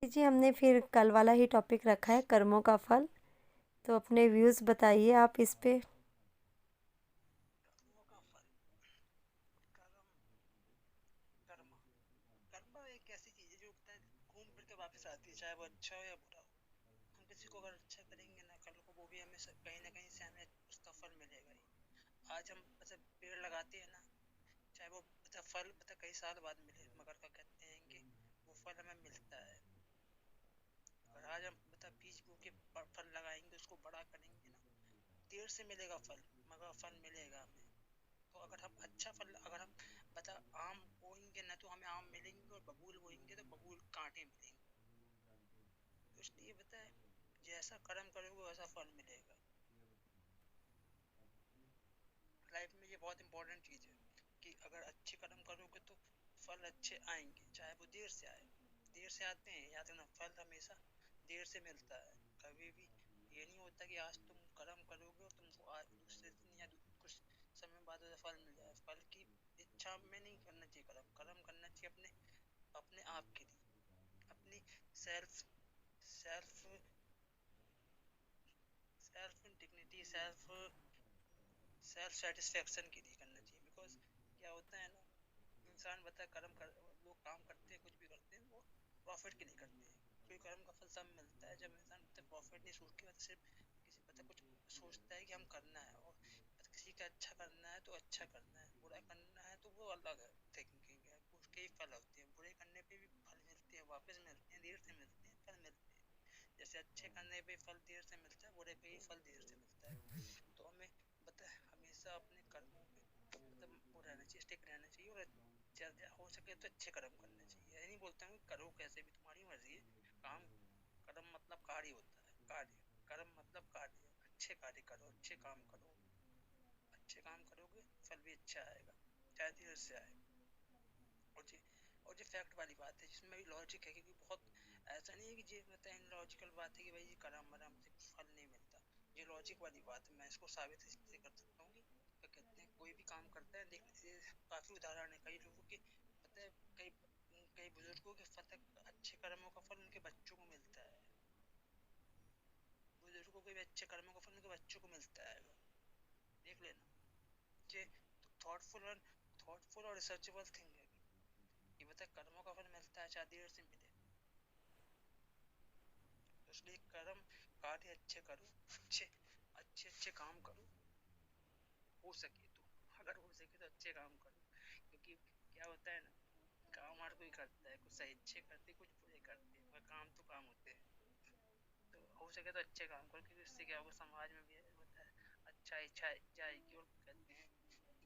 जी, हमने फिर कल वाला ही टॉपिक रखा है, कर्मों का फल। तो अपने व्यूज़ बताइए आप इस पे। कर्मों का फल। कर्म कर्म कर्म एक ऐसी चीज है जो होता है, घूम फिर के वापस आती है, चाहे वो अच्छा हो या बुरा हो। हम किसी को अगर अच्छा करेंगे ना, कल को वो भी हमें कहीं ना कहीं से हमें उसका फल मिलेगा ही। आज हम मतलब पेड़ लगाते हैं ना, चाहे वो मतलब फल मतलब कई साल बाद मिले, मगर क्या कहते हैं कि वो फल हमें मिलता है। अगर आज हम मतलब बीज बो के फल लगाएंगे, उसको बड़ा करेंगे ना, देर से मिलेगा फल, मगर फल मिलेगा हमें। तो अगर हम अच्छा फल, अगर हम बता आम बोएंगे ना तो हमें आम मिलेंगे, और बबूल बोएंगे तो बबूल कांटे मिलेंगे। तो इसलिए बता है, जैसा कर्म करोगे वैसा फल मिलेगा। लाइफ में ये बहुत इंपॉर्टेंट चीज है कि अगर अच्छे कर्म करोगे तो फल अच्छे आएंगे, चाहे वो देर से आए। देर से आते हैं याद रखना, फल हमेशा देर से मिलता है। कभी भी ये नहीं होता कि आज तुम कर्म करोगे और तुमको आज दूसरे दिन या कुछ समय बाद उसे फल मिल जाए। फल की इच्छा में नहीं करना चाहिए, कर्म कर्म करना चाहिए अपने अपने आप के लिए, अपनी self self self dignity, self self satisfaction के लिए करना चाहिए। बिकॉज क्या होता है ना, इंसान बता कर्म कर, लोग काम करते हैं, कुछ भी करते हैं वो प्रॉफिट के लिए करते हैं। कोई कर्म का फल सब मिलता है जब इंसान मतलब प्रॉफिट नहीं सोच के, सिर्फ किसी मतलब कुछ सोचता है कि हम करना है, और किसी का अच्छा करना है तो अच्छा करना है, बुरा करना है तो वो अलग है थिंकिंग है, उसके ही फल होते हैं। बुरे करने पे भी फल मिलते हैं, वापस मिलते हैं, देर से मिलते हैं, फल मिलते हैं। जैसे अच्छे करने पे फल देर से मिलता है, बुरे पे ही फल देर से मिलता है। तो हमें बता हमेशा अपने कर्मों पे मतलब वो रहना चाहिए, स्टिक रहना चाहिए, और ज्यादा हो सके तो अच्छे कर्म करने चाहिए। ये नहीं बोलता हूँ करो कैसे भी, तुम्हारी मर्जी है। काम कर्म मतलब कार्य होता है, कार्य कर्म मतलब कार्य। अच्छे कार्य करो, अच्छे काम करो, अच्छे काम करोगे फल भी अच्छा आएगा, चाहे देर से आए। और जी, और जो फैक्ट वाली बात है जिसमें भी लॉजिक है, क्योंकि बहुत ऐसा नहीं है कि ये मतलब लॉजिकल बात है कि भाई कर्म वरम से फल नहीं मिलता। ये लॉजिक वाली बात है, मैं इसको साबित इससे कर सकता हूँ कि क्या कहते हैं, कोई भी काम करता है देख, काफी उदाहरण है कई लोगों के, पता है कई कई बुजुर्गों के फतक अच्छे कर्मों का फल उनके बच्चों को मिलता है। बुजुर्गों के भी अच्छे कर्मों का फल उनके बच्चों को मिलता है, देख लेना। ये थॉटफुल और रिसर्चेबल थिंग है कि बता कर्मों का फल मिलता है चाहे देर से मिले। तो इसलिए कर्म कार्य अच्छे करो, अच्छे अच्छे अच्छे काम करो, हो सके तो, अगर हो सके तो अच्छे काम करो। क्योंकि क्या होता है ना, काम हर कोई करता है, कुछ सही अच्छे करते, कुछ बुरे करते, मगर काम तो काम होते हैं। तो हो सके तो अच्छे काम करो, क्योंकि उससे क्या होगा, समाज में भी होता है अच्छा इच्छा जाएगी, और कहते हैं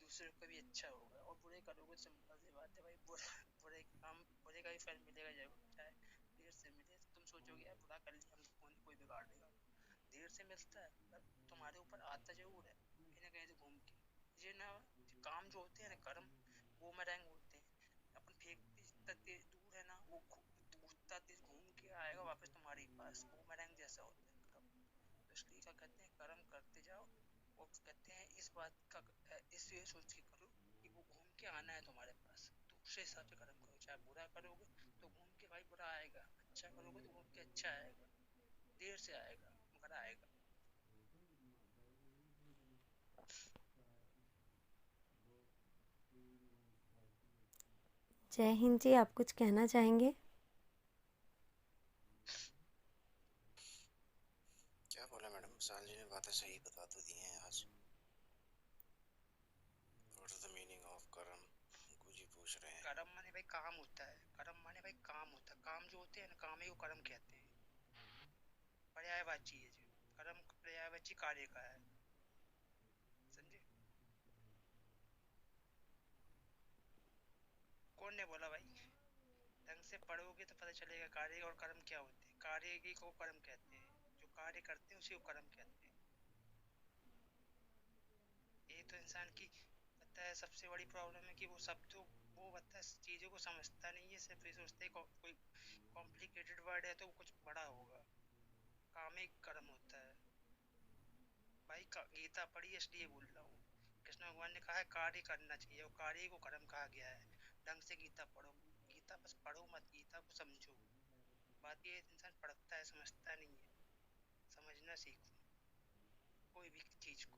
दूसरों को भी अच्छा होगा। और बुरे करोगे तो सिंपल सी बात है भाई, बुरे काम बुरे का भी फल मिलेगा जरूर, चाहे देर से मिले। तो तुम सोचोगे यार बुरा कर लिया हमको कौन कोई बिगाड़ देगा, देर से मिलता है पर तुम्हारे ऊपर आता जरूर है कहीं ना कहीं से घूम के। ये ना काम जो होते हैं ना कर्म, वो मरंग होते हैं, अपन फेंकते जितना तेज दूर है ना, वो उतना तेज घूम के आएगा वापस तुम्हारे पास, वो मरंग जैसा होता है कर्म। तो इसलिए क्या कहते हैं, कर्म करते जाओ, और कहते हैं इस बात का इस ये सोच के करो कि वो घूम के आना है तुम्हारे पास, तो उस हिसाब से कर्म करो। चाहे बुरा करोगे तो घूम के भाई बुरा आएगा, अच्छा करोगे तो घूम के अच्छा आएगा, देर से आएगा मगर आएगा। जय हिंद जी, आप कुछ कहना चाहेंगे? क्या बोला मैडम, विशाल जी ने बातें सही बता तो दी हैं आज। What is the meaning of कर्म, गुरुजी पूछ रहे हैं। कर्म माने भाई काम होता है, कर्म माने भाई काम होता है, काम जो होते हैं ना, काम ही को कर्म कहते हैं। पर्यायवाची है जो कर्म, पर्यायवाची कार्य का है, समझे? कौन ने बोला भाई? ढंग से पढ़ोगे तो पता चलेगा कार्य और कर्म क्या होते हैं। कार्य ही को कर्म कहते हैं, जो कार्य करते हैं उसी को कर्म कहते हैं। ये तो इंसान की पता है सबसे बड़ी प्रॉब्लम है कि वो शब्दों, वो पता है चीजों को समझता नहीं है, सिर्फ ये सोचते है कोई कॉम्प्लिकेटेड वर्ड है तो वो कुछ बड़ा होगा। काम एक कर्म होता है भाई। गीता पढ़ी इसलिए बोल रहा हूँ, कृष्ण भगवान ने कहा है कार्य करना चाहिए, और कार्य को कर्म कहा गया है। ढंग से गीता पढ़ो, गीता बस पढ़ो मत, गीता को समझो। बात कि इंसान पढ़ता है समझता नहीं है। समझना सीखो कोई भी चीज़ को।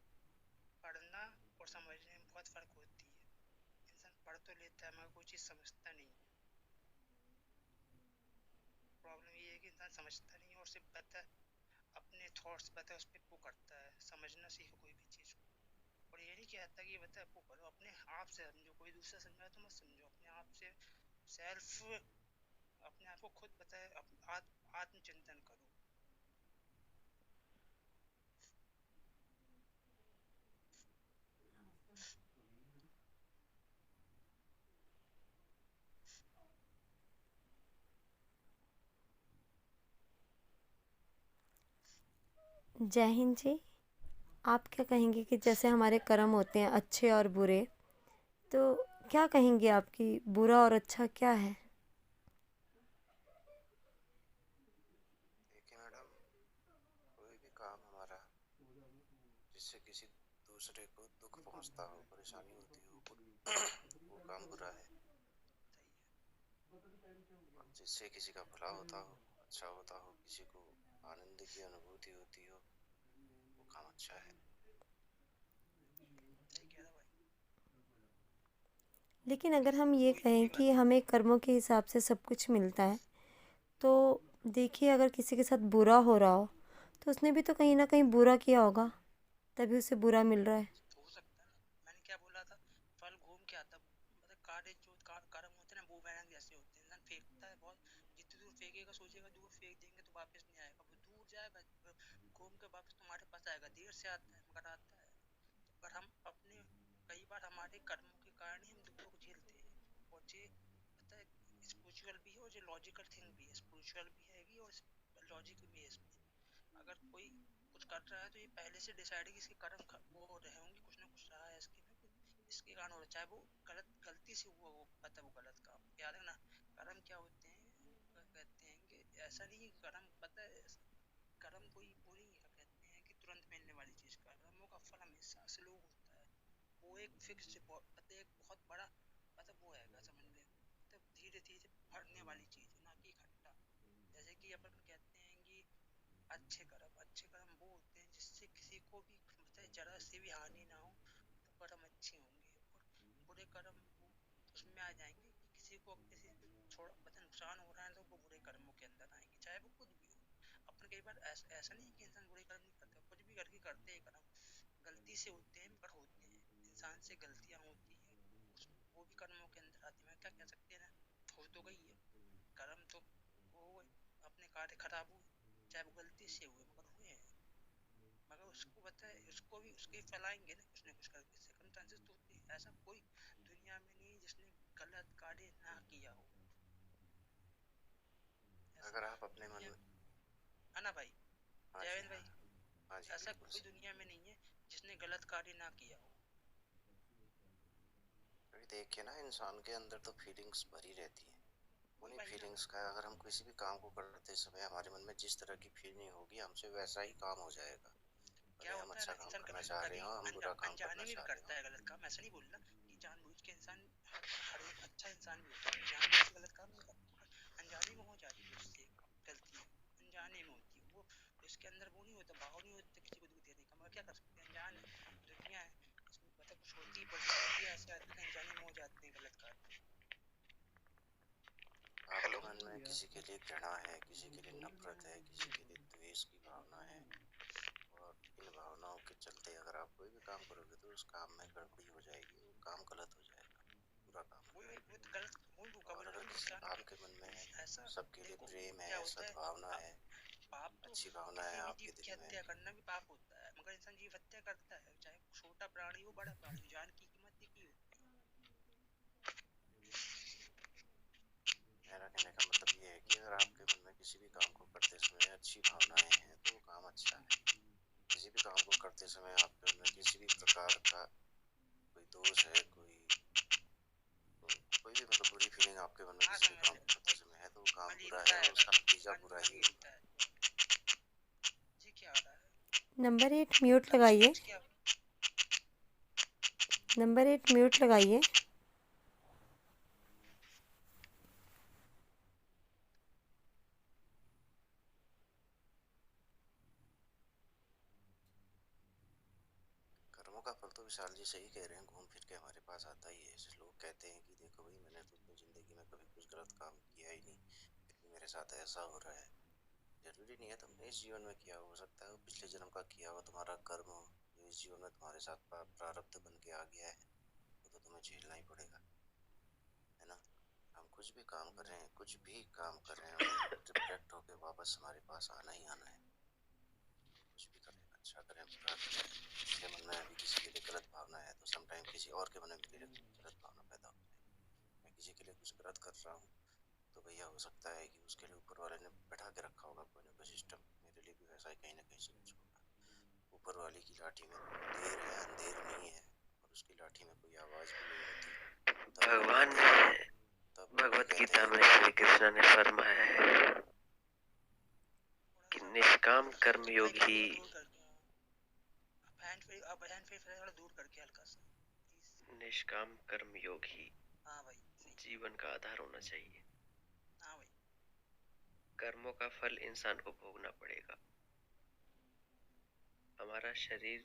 पढ़ना और समझने में बहुत फ़र्क होती है। इंसान पढ़ तो लेता है मगर कोई चीज़ समझता नहीं है। प्रॉब्लम ये है कि इंसान समझता नहीं है और सिर्फ पता अपने थॉट्स पता उस पर वो करता है। समझना सीखो कोई भी चीज़ को। और ये नहीं कहता कि बता वो करो, अपने आप से समझो। कोई दूसरा समझा तो मत समझो, अपने आप से सेल्फ, अपने आप को खुद बताए, आत्मचिंतन करो। जय हिंद जी। आप क्या कहेंगे कि जैसे हमारे कर्म होते हैं अच्छे और बुरे, तो क्या कहेंगे आपकी बुरा और अच्छा क्या है? देखिए मैडम, कोई भी काम हमारा जिससे किसी दूसरे को दुख पहुंचता हो, परेशानी होती हो, वो काम बुरा है। और जिससे किसी का भला होता हो, अच्छा होता हो, किसी को आनंद की अनुभूति होती हो, वो काम अच्छा है। सही कह रहा भाई। लेकिन अगर हम ये कोई कहें भी कि बात हमें कर्मों के हिसाब से सब कुछ मिलता है, तो देखिए अगर किसी के साथ बुरा हो रहा हो तो उसने भी तो कहीं ना कहीं बुरा किया होगा, तभी उसे बुरा मिल रहा है। हो सकता है ना। मैंने क्या बोला था, फल घूम के आता। मतलब कार्य जो कर्म होते हैं ना, वो वैन जैसे होते हैं। इंसान फेंकता है बहुत, जितनी दूर फेंकेगा सोचेगा दूर फेंक देंगे तो वापस नहीं आएगा, वो दूर जाएगा, घूम के वापस तुम्हारे पास आएगा। देर से आता है मगर आता है। पर हम अपने, कई बार हमारे कर्मों के कारण ही हम दुखों को झेलते हैं। और ये पता है, स्पिरिचुअल भी है और जो लॉजिकल थिंग भी है। स्पिरिचुअल भी हैगी और लॉजिक भी है इसमें। अगर कोई कुछ कर रहा है तो ये पहले से डिसाइड है कि इसके कर्म वो रहे होंगे, कुछ ना कुछ रहा है इसके में, इसके कारण हो रहा है। चाहे वो गलती से हुआ, वो पता वो गलत काम, याद है ना। कर्म क्या होते हैं, कहते हैं कि ऐसा नहीं है कि कर्म पता है, कर्म कोई वो नहीं क्या कहते हैं कि तुरंत मिलने वाली चीज। कर्मों का फल हमेशा स्लो होता है। वो एक फिक्स पता एक बहुत बड़ा मतलब वो है, समझ ले, मतलब धीरे धीरे बढ़ने वाली चीज, ना कि इकट्ठा। जैसे कि अपन कहते हैं कि अच्छे कर्म वो होते हैं जिससे किसी को भी मतलब जरा से भी हानि ना हो, तो कर्म अच्छे होंगे। और बुरे कर्म वो उसमें आ जाएंगे कि किसी को किसी से थोड़ा मतलब नुकसान हो रहा है तो वो बुरे कर्मों के अंदर आएंगे, चाहे वो कुछ भी हो। अपन कई बार ऐसा नहीं है कि इंसान बुरे कर्म नहीं करता, कुछ भी करके करते हैं कर्म, गलती से होते हैं मगर होते हैं। इंसान से गलतियां होती हैं, वो भी कर्मों के अंदर आती है। मैं क्या कह सकते हैं ना, हो तो गई है कर्म तो, वो अपने कार्य खराब हुए, चाहे वो गलती से हुए मगर हुए हैं। मगर उसको बताए, उसको भी उसके फैलाएंगे ना कुछ करके। सर्कमस्टेंसेस तो होते हैं। ऐसा कोई दुनिया में नहीं है जिसने गलत कार्य ना किया हो। ऐसा अगर आप अपने मन दुनिया में, है ना भाई, हाँ जी, जयवेंद्र हाँ, भाई, हाँ जी, ऐसा बिल्कुल कोई सही। दुनिया में नहीं है जिसने गलत कार्य ना किया हो। अभी देखिए ना, इंसान के अंदर तो फीलिंग्स भरी रहती है। वही उन्हीं भाई ना। फीलिंग्स का अगर हम किसी भी काम को करते समय हमारे मन में जिस तरह की फीलिंग होगी, हमसे वैसा ही काम हो जाएगा। क्या भले हम होता है ना, अच्छा काम इंसान करना कभी चाह रहे कभी हो, हम बुरा काम अनजाने करना में भी चाह रहे करता हो। है गलत काम। ऐसा नहीं बोलना कि जानबूझ के इंसान, हर एक अच्छा इंसान भी होता है जानबूझ के गलत काम नहीं करता, अनजाने में हो जाती है उससे गलतियाँ, अनजाने में होती है वो। उसके अंदर वो नहीं होता, भाव नहीं होता किसी को दुख देने का, मगर क्या कर सकते हैं, अनजान है, दुनिया है, इसमें पता कुछ होती है, परिस्थितियाँ ऐसे आती है, अनजाने में हो जाते हैं गलत कार्य। आपके हेलो। मन में किसी के लिए घृणा है, किसी के लिए नफरत है, किसी के लिए द्वेष की भावना है, और इन भावनाओं के चलते अगर आप कोई भी काम करोगे तो उस काम में गड़बड़ी हो जाएगी, वो काम गलत हो जाएगा, बुरा काम हो वही वो जाएगा। तो गलत, वही वो और बोल रहा अगर हूँ किसी इंसान के आपके मन में ऐसा। सबके लिए देखो प्रेम क्या है, होता है, सद्भावना है, पाप तो अच्छी भावना है किसी भी आपके जीव की दिल में, हत्या करना भी पाप होता है, मगर इंसान जीव हत्या करता है, चाहे छोटा प्राणी हो बड़ा प्राणी हो, जान की कीमत भी की होती है। मेरा कहने का मतलब ये है कि अगर आपके मन में किसी भी काम को करते समय अच्छी भावनाएं हैं तो वो काम अच्छा है। किसी भी काम को करते समय आपके मन में किसी भी प्रकार का कोई दोष है, कोई भी मतलब बुरी फीलिंग आपके मन में हाँ किसी भी समझ काम रहे को हो, करते समय है तो वो काम बुरा मलिनता है, है और उसका भाई, नतीजा मन में बुरा ही होगा। मलिनता है। जी क्या आ रहा है, नंबर 8 म्यूट लक्ष्य लगाइए। लक्ष्य क्या। नंबर 8 म्यूट लगाइए। तो विशाल जी सही कह रहे हैं, घूम फिर के हमारे पास आता ही है। ऐसे लोग कहते हैं कि देखो भाई, मैंने तो अपनी जिंदगी में कभी कुछ गलत काम किया ही नहीं, फिर भी मेरे साथ ऐसा हो रहा है। जरूरी नहीं है तुमने इस जीवन में किया, हो सकता है वो पिछले जन्म का किया हुआ तुम्हारा कर्म हो, जो इस जीवन में तुम्हारे साथ प्रारब्ध बन के आ गया है, वो तो तुम्हें झेलना ही पड़ेगा, है ना। हम कुछ भी काम कर रहे हैं, कुछ भी काम कर रहे हैं, रिफ्लेक्ट होके वापस हमारे पास आना ही आना है। कुछ भी करें, अच्छा करें, बुरा करें, जिसके मन में अभी किसी के लिए गलत भावना है तो समटाइम किसी और के मन में भी गलत भावना पैदा हो जाएगी। मैं किसी के लिए कुछ गलत कर रहा हूँ तो भैया हो सकता है कि उसके लिए ऊपर वाले ने बैठा के रखा होगा कोई ना कोई सिस्टम, मेरे लिए भी वैसा ही कहीं ना कहीं से कुछ होगा। ऊपर वाली की लाठी में देर है, अंधेर नहीं है, और उसकी लाठी में कोई आवाज भी नहीं होती। भगवान ने भगवत गीता में श्री कृष्ण ने फरमाया है कि निष्काम कर्म योगी निष्काम कर्म योगी जीवन का आधार होना चाहिए। कर्मों का फल इंसान को भोगना पड़ेगा। हमारा शरीर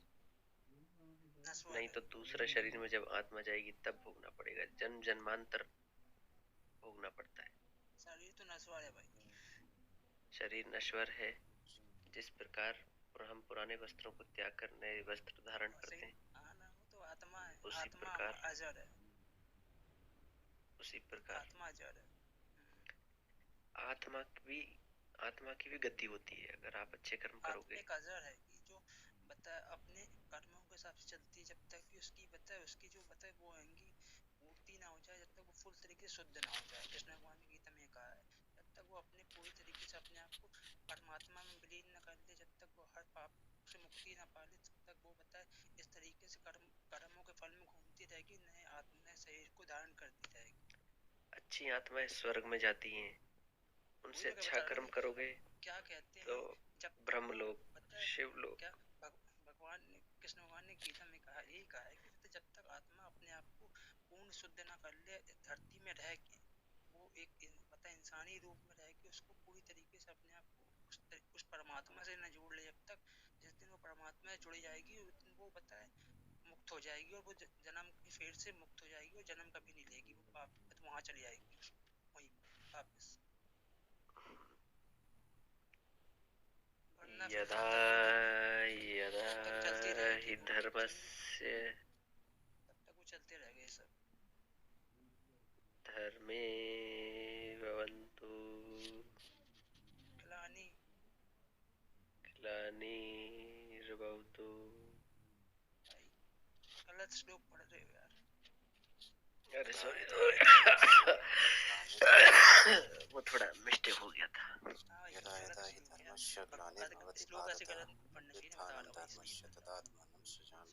नहीं तो दूसरा शरीर में जब आत्मा जाएगी तब भोगना पड़ेगा। जन्म जन्मांतर भोगना पड़ता है। शरीर तो नश्वर है भाई, शरीर नश्वर है। जिस प्रकार हम पुराने वस्त्रों को त्याग कर नए वस्त्र धारण करते हैं, तो आत्मा है, उसी आत्मा प्रकार अजर है, उसी प्रकार आत्मा अजर है। आत्मा की भी गति होती है अगर आप अच्छे कर्म करोगे। आत्मिक अजर है कि जो बता अपने कर्मों के हिसाब से चलती है, जब तक कि उसकी बता उसकी जो बता वो आएंगी पूर्ति ना हो जाए, जब तक वो फुल तरीके से शुद्ध ना हो जाए। कृष्ण भगवान ने गीता में कहा है, जब तक वो अपने पूरी तरीके से अपने आप को परमात्मा में विलीन न कर ले, जब तक वो हर पाप से मुक्ति ना पा ले, तब तक वो बताए इस तरीके से कर्मों के फल में घूमती रहेगी, नए आत्मा शरीर को धारण करती रहेगी। अच्छी आत्माएं स्वर्ग में जाती हैं। उनसे अच्छा कर्म करोगे क्या कहते हैं, तो जब ब्रह्मलोक, शिवलोक। क्या भगवान ने कृष्ण भगवान ने गीता में कहा, यही कहा है कि जब तक आत्मा अपने आप को पूर्ण शुद्ध ना कर ले, धरती में रह के वो एक पता इंसानी रूप में रह के उसको पूरी तरीके से अपने आप को उस परमात्मा से न जोड़ ले, जब तक जिस दिन वो परमात्मा से जुड़ जाएगी उस दिन वो बताए मुक्त हो जाएगी, और वो जन्म की फेर से मुक्त हो जाएगी, और जन्म कभी नहीं लेगी, वो वापस वहां चली जाएगी वहीं वापस। यदा यदा हि धर्मस्य तब तक वो चलते रह गए सब। धर्मे भवन्तु ग्लानिर्भवतु। गलत श्लोक पढ़ रहे हो यार। अरे सॉरी वो थोड़ा मिस्टेक हो गया था। यदा यदा हि धर्मस्य ग्लानिर्भवति भारत युद्धानन्तरमस्य तदात्मानं सृजामि।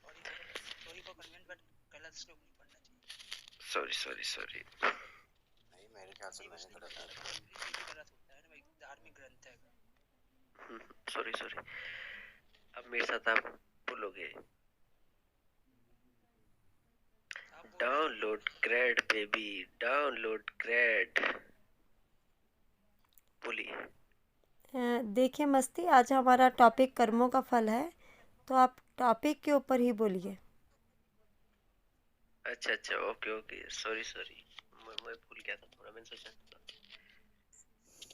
सॉरी फॉर कन्वेंट, बट गलत श्लोक नहीं पढ़ना चाहिए। सॉरी नहीं, मेरे ख्याल से मैंने गलत नहीं पढ़ा। गलत होता है ना भाई, धार्मिक ग्रंथ है। सॉरी अब मेरे साथ आप बोलोगे। Download grade baby, download grade. बोलिए। देखिए मस्ती, आज हमारा टॉपिक कर्मों का फल है, तो आप टॉपिक के ऊपर ही बोलिए। अच्छा ओके सॉरी मैं भूल गया था थोड़ा, मैंने सोचा।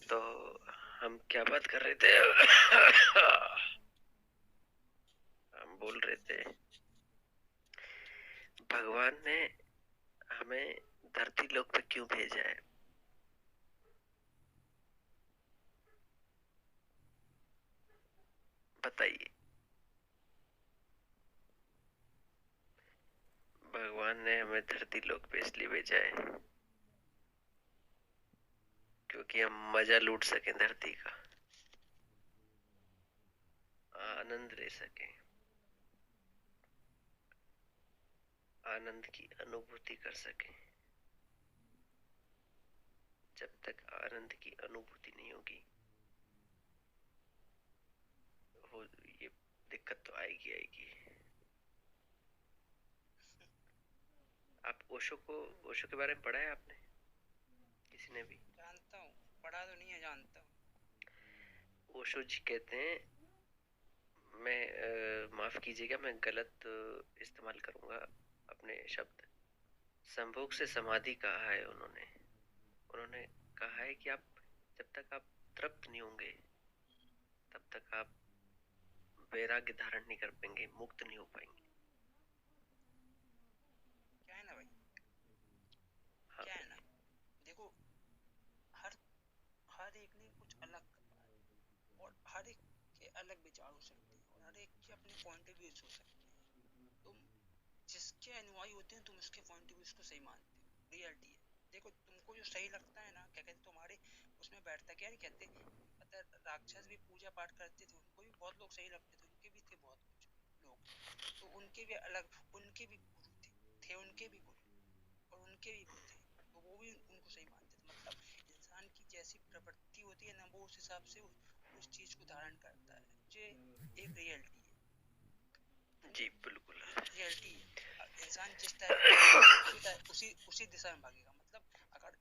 तो हम क्या बात कर रहे थे? हम बोल रहे थे भगवान ने हमें धरती लोक पे क्यों भेजा है। बताइए। भगवान ने हमें धरती लोक पे इसलिए भेजा है क्योंकि हम मजा लूट सकें, धरती का आनंद ले सकें, आनंद की अनुभूति कर सकें। जब तक आनंद की अनुभूति नहीं होगी वो ये दिक्कत तो आएगी। आप ओशो के बारे में पढ़ा है आपने? किसी ने भी? जानता हूँ, पढ़ा तो नहीं है, जानता हूँ। ओशो जी कहते हैं मैं माफ कीजिएगा, मैं गलत इस्तेमाल करूंगा अपने शब्द। संभोग से समाधि कहा है उन्होंने। उन्होंने कहा है कि आप जब तक आप तृप्त नहीं होंगे तब तक आप वैराग्य धारण नहीं कर पाएंगे, मुक्त नहीं हो पाएंगे। क्या है ना भाई, हाँ क्या है भाई। ना, देखो हर हर एक ने कुछ अलग करना है और हर एक के अलग विचार हो सकते हैं और हर एक के अपने पॉइंट ऑफ व्यूज हो सकते हैं। तुम जिसके अनुयायी होते हैं तुम उसके पॉइंट ऑफ व्यूज को सही मानते हो, रियलिटी है। देखो तुमको जो सही लगता है ना, क्या कहते तुम्हारे उसमें बैठता, क्या नहीं कहते, पता है राक्षस भी पूजा पाठ करते थे, उनको भी बहुत लोग सही लगते थे, उनके भी थे बहुत कुछ लोग, तो उनके भी अलग, उनके भी गुरु थे उनके भी गुरु और उनके भी गुरु थे, तो वो भी उनको सही मानते थे। मतलब इंसान की जैसी प्रवृत्ति होती है ना, वो उस हिसाब से उस चीज को धारण करता है। ये एक रियलिटी है, जी समझे, बिल्कुल। रियलिटी है। इंसान जिस टाइप का होगा उसी दिशा में भागेगा। मतलब अगर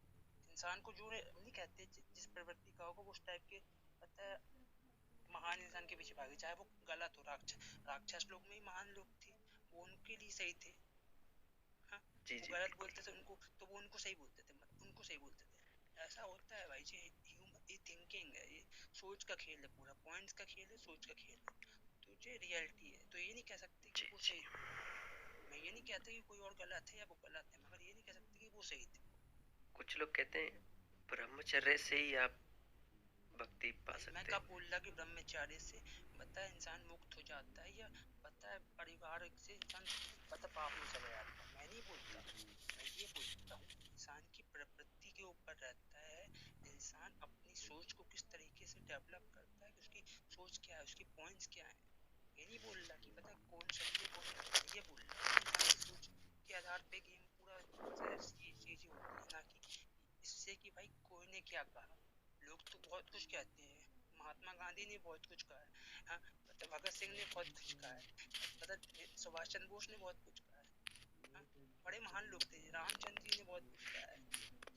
इंसान को जो नहीं कहते जिस प्रवृत्ति का होगा वो उस टाइप के, पता है, महान इंसान के पीछे भागे, चाहे वो गलत हो। राक्षस लोग में ही महान लोग थे, वो उनके लिए सही थे। हाँ, जी वो जी गलत बिल्कुल। बोलते थे उनको, तो वो उनको सही बोलते थे, उनको सही बोलते थे। ऐसा होता है भाई जी, ये थिंकिंग है, ये सोच का खेल है, पूरा पॉइंट्स का खेल है, सोच का खेल है। तो ये रियलिटी है, तो ये नहीं कह सकते कि जी वो जी। सही थे। मैं ये नहीं कहता कि कोई और गलत है या वो गलत है, मगर ये नहीं कह सकते कि वो सही थे। कुछ लोग कहते हैं ब्रह्मचर्य से ही आप भक्ति पा भाई मैं सकते कब हैं। बोल रहा कि ब्रह्मचार्य से पता है इंसान मुक्त हो जाता है, या पता है परिवार से इंसान पता पाप में चला जाता है, मैं नहीं बोलता। मैं ये बोलता हूँ इंसान की प्रवृत्ति के ऊपर रहता है, इंसान अपनी सोच को किस तरीके से डेवलप करता है, कि उसकी सोच क्या है, उसकी पॉइंट्स क्या है। ये नहीं बोल रहा कि पता है कौन सही है कौन गलत है, ये बोल रहा हूँ कि इंसान की सोच के आधार पे गेम पूरा पता है ये चीजें होती है ना, कि इससे कि भाई कोई ने क्या कहा। लोग तो बहुत कुछ कहते हैं, महात्मा गांधी ने बहुत कुछ कहा है, हाँ, मतलब भगत सिंह ने बहुत कुछ कहा है, मतलब सुभाष चंद्र बोस ने बहुत कुछ कहा है, हाँ, बड़े महान लोग थे, रामचंद्र जी ने बहुत कुछ कहा है।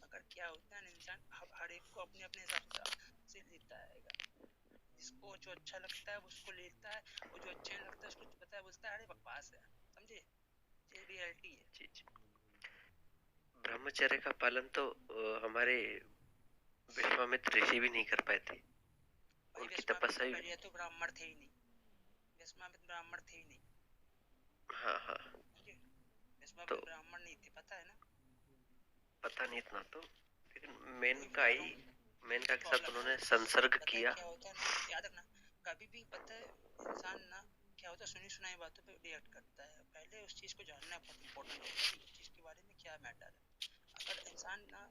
मगर क्या होता है ना, इंसान हर एक को अपने अपने हिसाब से लेता है, जिसको जो अच्छा लगता है वो उसको लेता है, और जो अच्छा नहीं लगता है उसको पता है बोलता है अरे बकवास है, समझे, ये रियलिटी है। जी जी। ब्रह्मचर्य का पालन तो हमारे विश्वामित्र ऋषि भी नहीं कर पाए थे। भाई उनकी विश्वामित्र तपस्या भी। पहले तो ब्राह्मण थे ही नहीं, विश्वामित्र ब्राह्मण थे ही नहीं, हाँ हाँ। समझे, तो विश्वामित्र ब्राह्मण नहीं थे, पता है ना। पता नहीं इतना तो, लेकिन वही बता रहा हूँ, मेन का यही के साथ प्रॉब्लम है उन्होंने ना। संसर्ग पता है किया। क्या होता है ना, याद रखना, कभी भी पता है इंसान ना क्या होता है, सुनी सुनाई बातों पे रिएक्ट करता है। पहले उस चीज को जानना बहुत इंपॉर्टेंट होता है कि उस चीज के बारे में क्या मैटर है। अगर इंसान ना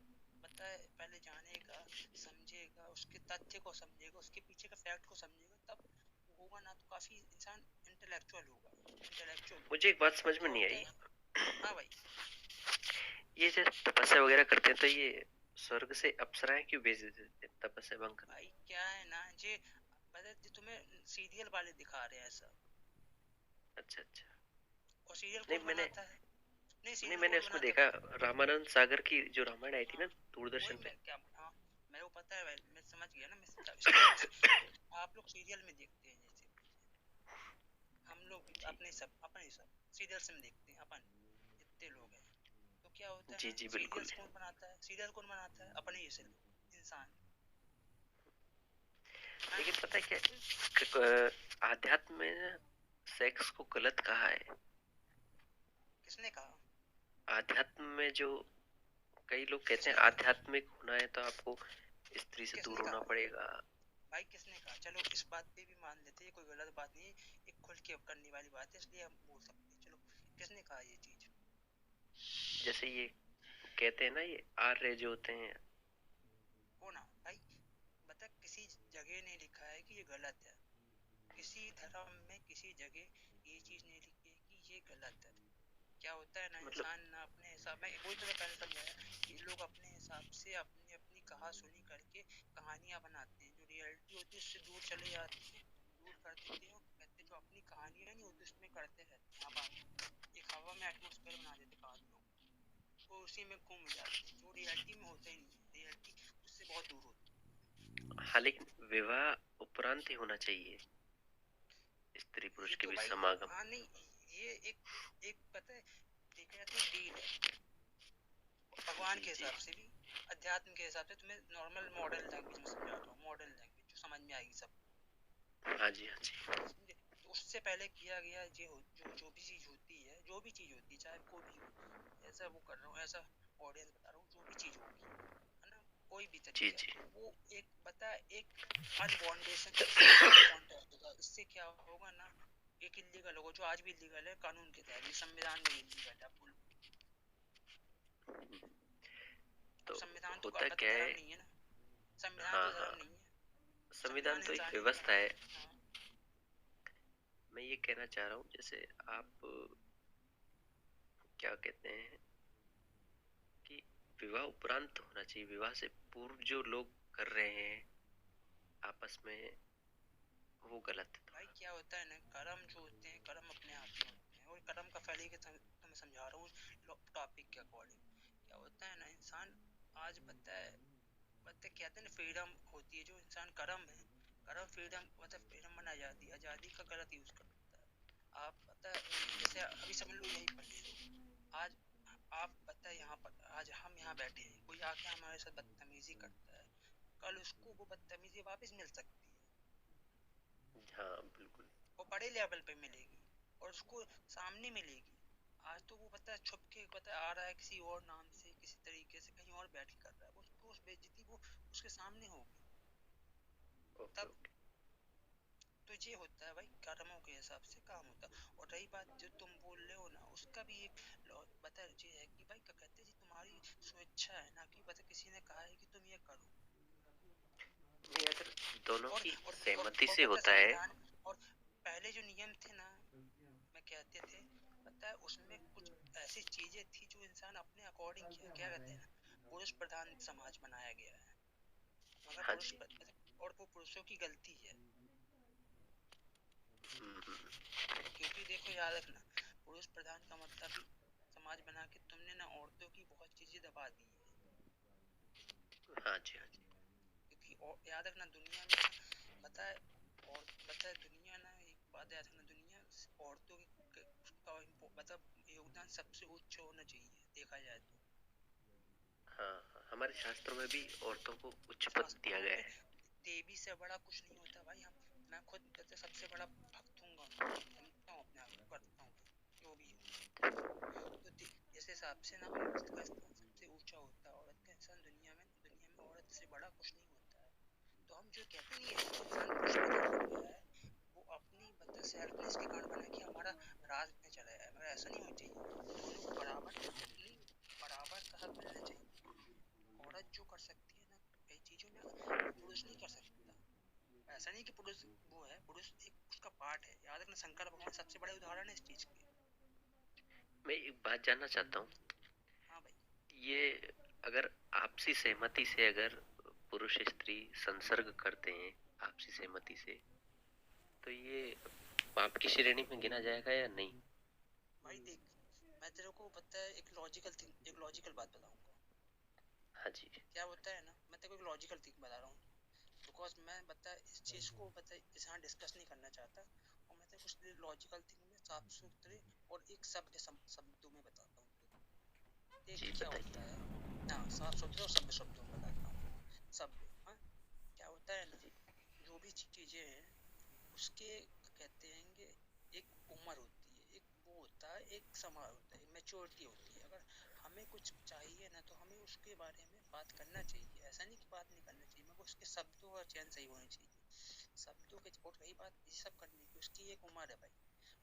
पता है पहले जानेगा, समझेगा, उसके तथ्य को समझेगा, उसके पीछे का फैक्ट को समझेगा, तब होगा ना, तो काफी इंसान इंटेलेक्चुअल होगा, इंटेलेक्चुअल मुझे होगा। एक बात समझ में क्या नहीं होता आई। है, हाँ भाई, ये जो तपस्या वगैरह करते हैं तो ये स्वर्ग से अप्सराएं क्यों भेज देते थे तपस्या भंग करने? भाई क्या है ना, ये पता है तुम्हें सीरियल वाले दिखा रहे हैं ऐसा, अच्छा अच्छा। और सीरियल नहीं कौन मैंने बनाता है, नहीं नहीं सीरियल मैंने कौन उसमें बनाता है देखा, भाई। रामानंद सागर की जो रामायण आई थी हाँ, ना दूरदर्शन वही पे। मैं क्या, हाँ, मेरे को पता है भाई, मैं समझ गया ना, मैं इसलिए आप लोग सीरियल में देखते हैं जैसे, हम लोग भी जी अपने सब सीरियल्स में देखते हैं अपन, जितने लोग हैं। तो क्या होता है जी ना, जी बिल्कुल। सीरियल्स कौन बनाता है, सीरियल कौन बनाता है, अपने जैसे लोग, इंसान, हाँ। लेकिन पता है क्या, आध्यात्म में ना सेक्स को गलत कहा है। किसने कहा, आध्यात्म में जो कई लोग कहते हैं किसने कहा, आध्यात्मिक होना है तो आपको स्त्री से किसने दूर होना कहा पड़ेगा। भाई, किसने कहा। चलो इस बात पे भी मान लेते हैं, कोई गलत बात नहीं, एक खुल के करने वाली बात है, इसलिए हम बोल सकते हैं। चलो किसने कहा ये चीज, जैसे ये कहते हैं ना, ये आर्य जो होते हैं। हो ना भाई, बता किसी जगह नहीं लिखा है कि ये गलत है, किसी धर्म में किसी जगह ये चीज नहीं लिखी है कि ये गलत है। क्या होता है ना, मतलब इंसान ना अपने हिसाब में, वही तो मैं पहले समझाया कि लोग अपने हिसाब से अपनी अपनी कहा सुनी करके कहानियां बनाते हैं, जो रियलिटी होती है उससे दूर चले जाते हैं, दूर कर देते हैं, कहते हैं जो अपनी कहानियां नहीं होती उसमें करते रहते हैं, आप एक हवा में एटमोसफेयर बना देते कहानियों को, वो उसी में गुम जाते हैं, जो रियलिटी में होता ही नहीं है, रियलिटी उससे बहुत दूर होती हाँ, लेकिन विवाह उपरांत ही होना चाहिए, स्त्री पुरुष ये के तो बीच भाई, समागम। हाँ नहीं, ये एक पता है, देखा जाता है डील है भगवान जी के जी। हिसाब से भी, अध्यात्म के हिसाब से। तुम्हें नॉर्मल मॉडल लैंग्वेज में समझाता हूँ, मॉडर्न लैंग्वेज जो समझ में आएगी सब, हाँ जी हाँ जी। समझे? तो उससे पहले किया गया जो भी चीज होती है, जो भी चीज होती है, चाहे कोई भी हो, ऐसा वो कर रहा हूँ, ऐसा ऑडियंस बता रहा हूँ, जो भी चीज होगी, है ना, कोई भी जी तरीका, जी। तो वो एक पता है, एक अनबॉन्डेशन कॉन्टेक्ट होगा। इससे क्या होगा ना, एक इलीगल होगा, जो आज भी इलीगल है कानून के तहत, संविधान में इलीगल है। आप बोलो, अब तो संविधान तो होता आपका तो क्या है, धर्म नहीं है ना, संविधान हाँ तो हाँ, धर्म नहीं है, संविधान संविधान तो एक इंसानी का व्यवस्था नाम है। है। हाँ, मैं ये कहना चाह रहा हूँ, जैसे आप क्या कहते हैं कि विवाह उपरांत होना चाहिए, विवाह से पूर्व जो लोग कर रहे हैं आपस में, वो गलत है भाई थोड़ा। क्या होता है ना, कर्म जो होते हैं, कर्म अपने आप में होते हैं, और कर्म का फल ही के तुम्हें समझा रहा हूँ टॉपिक के अकॉर्डिंग। क्या होता है ना, इंसान आज बताए कहते हैं ना, फ्रीडम होती है, जो इंसान कर्म है, कर्म फ्रीडम, मतलब फ्रीडम मन आजादी, आजादी का गलत यूज करता है। आप पता है, जैसे अभी समझ लो, यही पर ले लो, आज आप पता है, यहाँ पर आज हम यहाँ बैठे हैं, कोई आके हमारे साथ बदतमीजी करता है, कल उसको वो बदतमीजी वापस मिल सकती है, हाँ बिल्कुल। वो बड़े लेवल पे मिलेगी, और उसको सामने मिलेगी। आज तो वो पता है छुप के पता है आ रहा है किसी और नाम से, किसी तरीके से कहीं और बैठ के कर रहा है, वो उसको उस बेइज्जती वो उसके सामने होगी ओके तब। ओके। तो ये होता है भाई, कर्मों के हिसाब से काम होता है। और रही बात जो तुम बोल रहे हो ना, उसका भी एक बता ये है कि भाई क्या कहते हैं जी, तुम्हारी स्वेच्छा है ना, कि पता किसी ने कहा है कि तुम ये करो। नहीं, अगर दोनों और की और और, सहमति और से पता है होता है। संविधान, और पहले जो नियम थे ना, मैं कहते थे, पता है उसमें कुछ ऐसी चीजें थी जो इंसान अपने अकॉर्डिंग किया, क्या कहते हैं ना, पुरुष प्रधान समाज बनाया गया है, मगर हाँ जी। और वो पुरुषों की गलती है। हम्म। क्योंकि देखो, याद रखना, पुरुष प्रधान का मतलब ही समाज बना के तुमने ना औरतों की बहुत चीजें दबा दी है। हाँ जी हाँ जी। क्योंकि और याद रखना, दुनिया में ना पता है, और पता है दुनिया ना, एक बात याद रखना, दुनिया औरतों का मतलब योगदान सबसे उच्च होना चाहिए, देखा जाए तो। हाँ हाँ, हमारे शास्त्रों में भी औरतों को उच्च पद दिया शास्त्रों गया में है। देवी से बड़ा कुछ नहीं होता भाई। मैं खुद पता है सबसे बड़ा भक्त हूँ उनका, समझता हूँ अपने आप को, करता हूँ जो भी है। तो इस हिसाब से ना, औरत का स्थान सबसे ऊंचा होता है, औरत का इंसान दुनिया में औरत से बड़ा कुछ नहीं होता है। तो हम जो कहते नहीं है, जो इंसान पुरुष प्रधान बन गया है, वो अपनी मतलब सेल्फनेस के कारण बना है कि हमारा राज में चला है, मगर ऐसा नहीं होना चाहिए। दोनों को बराबर का हक मिलना चाहिए। औरत जो कर सकती है ना कई चीजों में, वो पुरुष नहीं कर सकता। ऐसा नहीं कि पुरुष वो है, पुरुष एक उसका पार्ट है। याद रखना, शंकर भगवान सबसे बड़े उदाहरण है इस चीज के। मैं एक बात जानना चाहता हूँ, हाँ भाई। ये अगर आपसी सहमति से अगर पुरुष स्त्री संसर्ग करते हैं आपसी सहमति से, तो ये पाप की श्रेणी में गिना जाएगा या नहीं? भाई देख, मैं तेरे को पता है एक लॉजिकल बात बताऊंगा। हाँ जी। क्या होता है ना, मैं तेरे को एक लॉजिकल थिंग बता रहा हूँ, बिकॉज मैं बता इस चीज को बता इस यहाँ डिस्कस नहीं करना चाहता, और मैं तेरे कुछ लॉजिकल थिंग में साफ सुथरे और एक शब्दों में बताता हूँ। देख जी क्या बताइए। होता है ना, साफ सुथरे और सभ्य शब्दों में बताता हूँ। सभ्य, हाँ, क्या होता है ना, जी जो भी चीजें हैं उसके कहते हैं कि एक उम्र होती है, एक वो होता है, एक समय होता है, मैच्योरिटी होती है। अगर हमें कुछ चाहिए ना, तो हमें उसके बारे में बात करना चाहिए। ऐसा नहीं कि बात नहीं करना चाहिए, मगर उसके शब्दों का चयन सही होना चाहिए, शब्दों के। और रही बात ये सब करने की, उसकी एक उम्र है भाई,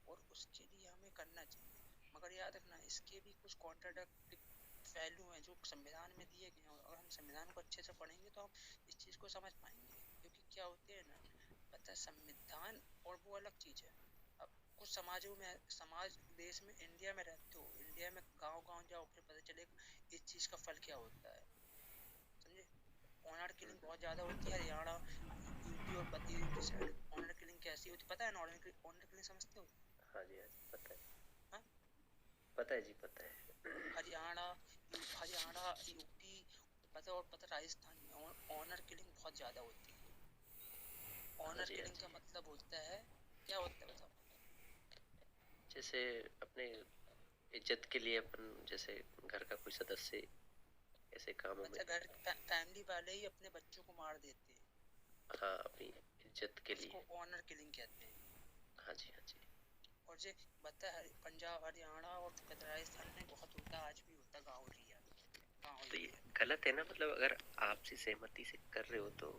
और उसके लिए हमें करना चाहिए। मगर याद रखना, इसके भी कुछ कॉन्ट्राडिक्टिव पहलू हैं जो संविधान में दिए गए हैं, और अगर हम संविधान को अच्छे से पढ़ेंगे तो हम इस चीज को समझ पाएंगे। क्योंकि क्या होते हैं ना, पता है संविधान और वो अलग चीज है। अब कुछ समाजों में, समाज देश में, इंडिया में रहते हो, इंडिया में गांव गांव जाओ, फिर पता चलेगा इस चीज का फल क्या होता है, समझे? ऑनर किलिंग बहुत ज्यादा होती है हरियाणा, यूपी, और यूपी साइड ऑनर किलिंग कैसी होती है पता है ना? ऑनर किलिंग समझते हो? हाँ जी हाँ जी, पता है। हाँ, पता है जी, पता है। हरियाणा, हरियाणा, यूपी, पता, और पता राजस्थान में ऑनर किलिंग बहुत ज्यादा होती है। हाँ ऑनर जी हाँ किलिंग जी। का मतलब होता है क्या होता है बताओ। जैसे अपने इज्जत के लिए अपन जैसे घर का कोई सदस्य ऐसे कामों में, अच्छा, घर फैमिली वाले ही अपने बच्चों को मार देते हैं, हाँ अपनी इज्जत के लिए। उसको ऑनर किलिंग कहते हैं। हाँ जी हाँ जी। और जे बता पंजाब हरियाणा और राजस्थान में बहुत होता है, आज भी होता है गाँव एरिया, गाँव तो ये एरिया। गलत है ना, मतलब अगर आपसी सहमति से कर रहे हो तो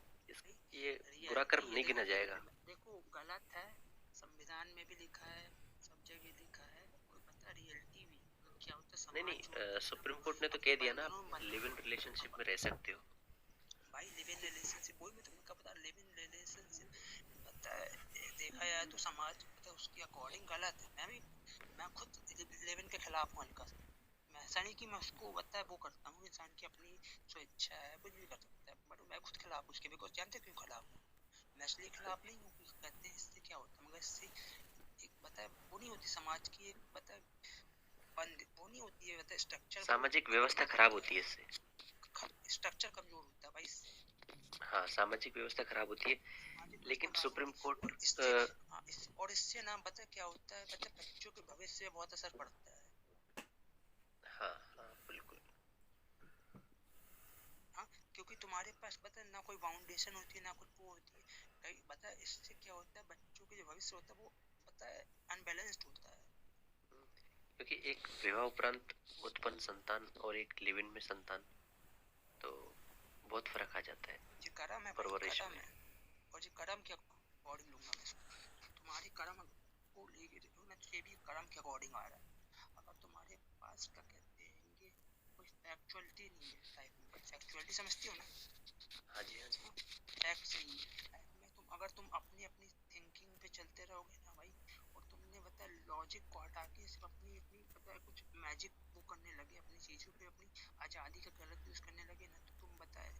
ये बुरा रियलिटी कर्म है, नहीं गिना देखो जाएगा। देखो गलत है, संविधान में भी लिखा है, सब जगह लिखा है, और पता रियलिटी भी क्या होता है, नहीं समाज जो नहीं, होता है ना सुप्रीम वो कोर्ट ने तो अपने कह दिया ना, बंधनों आप लिव इन रिलेशनशिप में रह सकते हो। भाई लिव इन रिलेशनशिप, वही मैं तुमने कहा पता, लिव इन रिलेशनशिप पता है, देखा जाए तो समाज पता है उसके अकॉर्डिंग गलत है। मैं खुद लिव इन के खिलाफ हूँ हल्का सा। मैं ऐसा नहीं कि मैं उसको बता है वो करता हूँ, इंसान की अपनी स्वेच्छा है, कुछ भी कर सकता है, बट मैं खुद खिलाफ हूँ उसके। बिकॉज जानते क्यों खिलाफ हूँ मैं? इसलिए हाँ खिलाफ जी। नहीं हूँ कि कहते हैं इससे क्या होता है, मगर इससे एक बता वो नहीं होती समाज की, एक बता बंद वो नहीं होती है, बता स्ट्रक्चर वो सामाजिक व्यवस्था कमजोर खराब होता होती है इससे। है, स्ट्रक्चर कमजोर होता है भाई इससे, हाँ सामाजिक व्यवस्था खराब होती है, सामाजिक लेकिन व्यवस्था खराब सुप्रीम होती है। कोर्ट और इससे हाँ, और इससे ना पता क्या होता है, पता बच्चों के भविष्य पे बहुत असर पड़ता है। हाँ हाँ बिल्कुल। हाँ, क्योंकि तुम्हारे पास पता है ना कोई फाउंडेशन होती है ना कुछ वो होती है कहीं, पता है इससे क्या होता है, बच्चों के जो भविष्य होता है वो पता है अनबैलेंस्ड होता है। क्योंकि एक विवाह उपरांत उत्पन्न संतान और एक लिव इन में संतान, तो बहुत फर्क आ जाता है ये कर्म है भाई, परवरिश कर्म में। है। और ये कर्म के अकॉर्डिंग लूंगा मैं इसको, तुम्हारी कर्म को लेके देखो ना, तो ये भी कर्म के अकॉर्डिंग आ रहा है। अगर तुम्हारे पास क्या कहते हैं ये कोई फैक्चुअलिटी नहीं है लाइफ में, फैक्चुअलिटी समझती हो ना? हाँ जी हाँ जी। फैक्ट नहीं है लाइफ में, अगर तुम अपनी अपनी थिंकिंग पे चलते रहोगे ना भाई, और तुमने बता लॉजिक को हटा के सिर्फ अपनी अपनी पता है कुछ मैजिक वो करने लगे, अपनी चीजों पे अपनी आजादी का गलत यूज करने लगे ना, तो तुम बताए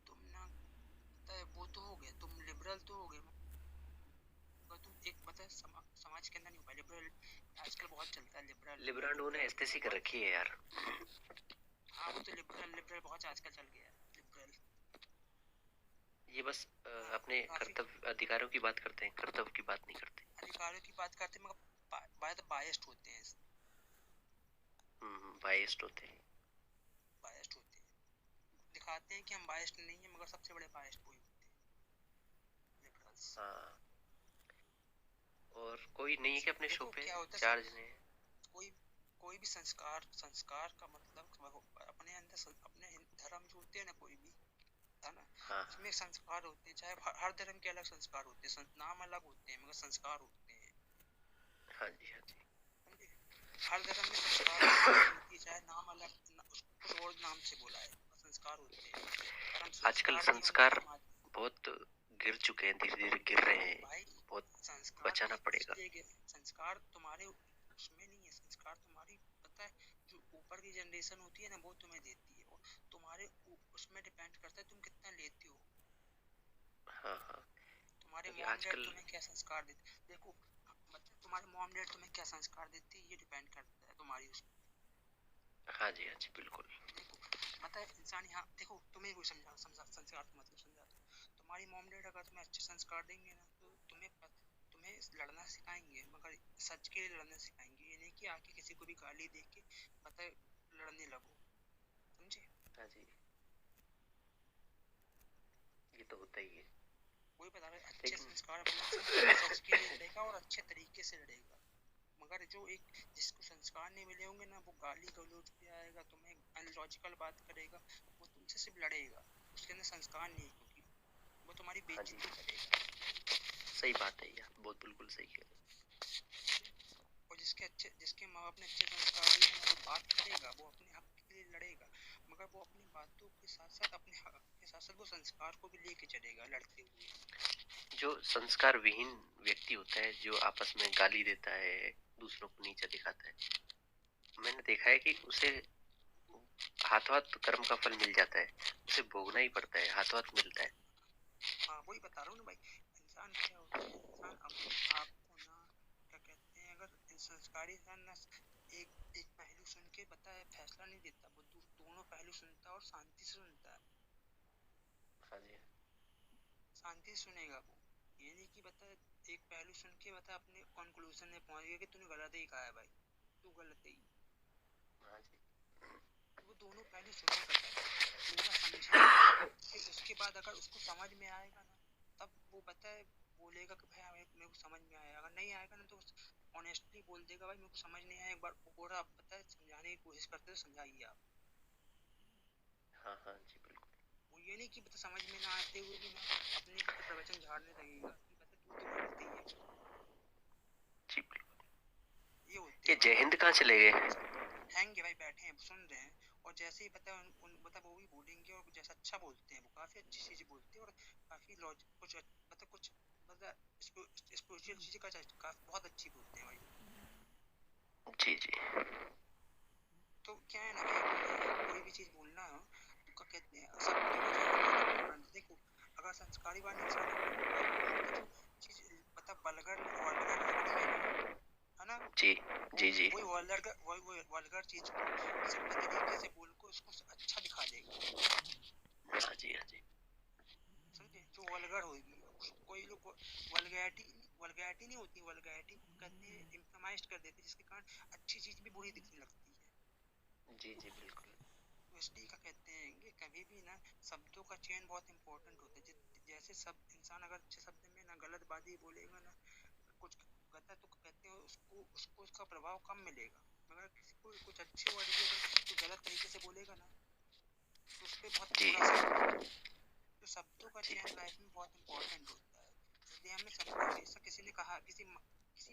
तुम ना पता है वो तो हो गए, तुम लिबरल तो हो गए, मगर तुम एक पता है समाज के अंदर नहीं हो पाए लिबरल। आजकल बहुत चलता है लिबरल लिबरल लिब्रांडो ने लिबरल, एस्थेसी कर बहुत रखी है यार। हाँ वो तो लिबरल लिबरल बहुत आजकल चल गया है लिबरल। ये बस हाँ अपने काफी कर्तव्य अधिकारों की बात करते हैं, कर्तव्य की बात नहीं करते। अधिकारियों की बात करते हैं, मगर बायस्ड होते हैं, बाइस्ड होते हैं। बायस्ड होते हैं, दिखाते हैं कि हम बायस्ड नहीं है, मगर सबसे बड़े बायस्ड वही होते हैं लिबरल्स। हाँ, और कोई नहीं है कि अपने शो देखो पे क्या होता है, चार जने। कोई कोई भी संस्कार संस्कार का मतलब अपने अंदर अपने धर्म जो होते हैं ना कोई भी है ना, हाँ उसमें संस्कार होते हैं, चाहे हर धर्म के अलग संस्कार होते हैं, नाम अलग होते हैं मगर संस्कार होते हैं, हाँ जी हाँ जी। समझे? हर धर्म में संस्कार होती है, चाहे नाम अलग कुछ और नाम से बोला है, संस्कार होते हैं। अगर हम आजकल संस्कार नहीं होंगे संस्कार समाज बहुत गिर चुके हैं, धीरे धीरे गिर रहे हैं, भाई, बहुत संस्कार बचाना पड़ेगा। इसलिए संस्कार तुम्हारे उसमें नहीं है, संस्कार तुम्हारी पता है जो ऊपर की जनरेशन होती है ना वो तुम्हें देती है, और तुम्हारे उसमें डिपेंड करता है तुम कितना लेते हो, हाँ हाँ। तुम्हारे क्योंकि मॉम डैड आजकल, तुम्हें क्या संस्कार देते। देखो मतलब तुम्हारे मॉम डैड तुम्हें क्या संस्कार देते हैं ये डिपेंड करता है तुम्हारी उस। हाँ जी हाँ जी बिल्कुल। देखो पता है इंसान यहाँ देखो तुम्हें कोई समझा समझा संस्कार का मतलब समझा दो, तुम्हारी मॉम डैड अगर तुम्हें अच्छे संस्कार देंगे ना तो तुम्हें लड़ना सिखाएंगे, मगर सच के लिए लड़ना सिखाएंगे, ये नहीं कि आके किसी को भी गाली दे के पता है लड़ने लगो, समझे? हाँ जी, ये तो होता ही है। वही बता रहे अच्छे लेकिन संस्कार वाला इंसान सच के लिए लड़ेगा और अच्छे तरीके से लड़ेगा, मगर जो एक जिसको संस्कार नहीं मिले होंगे ना वो गाली गलौज पे आएगा, तुम्हें अनलॉजिकल बात करेगा, वो तुमसे सिर्फ लड़ेगा, उसके अंदर संस्कार नहीं है, क्योंकि वो तुम्हारी हाँ जी, बेइज्जती करेगा, सही बात है यार, बहुत बिल्कुल सही है। समझे? और जिसके माँ बाप ने अच्छे संस्कार दिए ना वो बात करेगा, वो अपने हक के लिए लड़ेगा, मगर वो अपनी बातों के साथ साथ अपने हक के साथ साथ वो संस्कार को भी लेके चलेगा लड़ते हुए। जो संस्कार विहीन व्यक्ति होता है, जो आपस में गाली देता है, दूसरों को नीचा दिखाता है, मैंने देखा है कि उसे हाथों हाथ कर्म का फल मिल जाता है, उसे भोगना ही पड़ता है, हाथों हाथ मिलता है। हाँ वही बता रहा हूँ ना भाई, इंसान क्या होता है, इंसान अपने आप को ना क्या कहते हैं, अगर संस्कारी इंसान ना एक एक पहलू सुन के पता है फैसला नहीं देता, वो दोनों पहलू सुनता है और शांति से सुनता है, हाँ जी। शांति से सुनेगा वो, ये नहीं कि बता एक पहलू सुन के बता अपने कंक्लूजन में पहुंच गया कि तूने गलत ही कहा है भाई, तू गलत ही। हाँ जी। वो दोनों पहले सुना करता है, पूरा समझेगा, फिर उसके बाद अगर उसको समझ में आएगा ना, तब वो पता है बोलेगा कि भाई मेरे को समझ में आया। अगर नहीं आएगा ना तो ऑनेस्टली बोल देगा भाई मेरे को समझ नहीं आया, एक बार पूरा आप पता है समझाने की कोशिश करते तो समझाइए आप। हाँ हाँ जी बिल्कुल। वो ये नहीं कि पता समझ में ना आते हुए भी ना अपने पता प्रवचन झाड़ने लगेगा कि पता तू तो गलत ही है। जी बिल्कुल। ये होते ये हैं जय भाई। हिंद कहाँ चले गए? हैंगे भाई, बैठे हैं सुन रहे हैं, और जैसे ही पता है मतलब वो भी बोलेंगे, और जैसा अच्छा बोलते हैं वो काफी अच्छी चीजें बोलते हैं, और काफी लॉजिक कुछ मतलब स्पिरिचुअल चीजें का काफी बहुत अच्छी बोलते हैं भाई। जी जी। तो क्या है ना भाई, कोई भी चीज बोलना हो तो क्या कहते हैं सब तो देखो, अगर संस्कारी वाले इंसान को चीज मतलब वल्गर लगती है ना, जी जी जी। वही वल्गर चीज को सभ्य तरीके से बोल को उसको अच्छा दिखा देगा। हाँ जी हाँ जी। समझे, जो वल्गर होगी, कोई लोग वल्गैरिटी नहीं होती, वल्गैरिटी कहते हैं इम्प्रोमाइज कर देते, जिसके कारण अच्छी चीज भी बुरी दिखने लगती है। जी जी बिल्कुल। तो इसलिए क्या कहते हैं कि कभी भी ना शब्दों का चयन बहुत इंपॉर्टेंट होता है। जैसे सब इंसान अगर अच्छे शब्द में ना गलत बात ही बोलेगा ना, कुछ कहता है तो कहते हैं उसको उसको उसका प्रभाव कम मिलेगा, मगर किसी को कुछ अच्छे वर्ड भी अगर तो गलत तरीके से बोलेगा ना तो उस पर बहुत जी बुरा असर पड़ेगा। तो शब्दों का जी चयन लाइफ में बहुत इंपॉर्टेंट होता है। इसलिए हमें सब हमेशा किसी ने कहा, किसी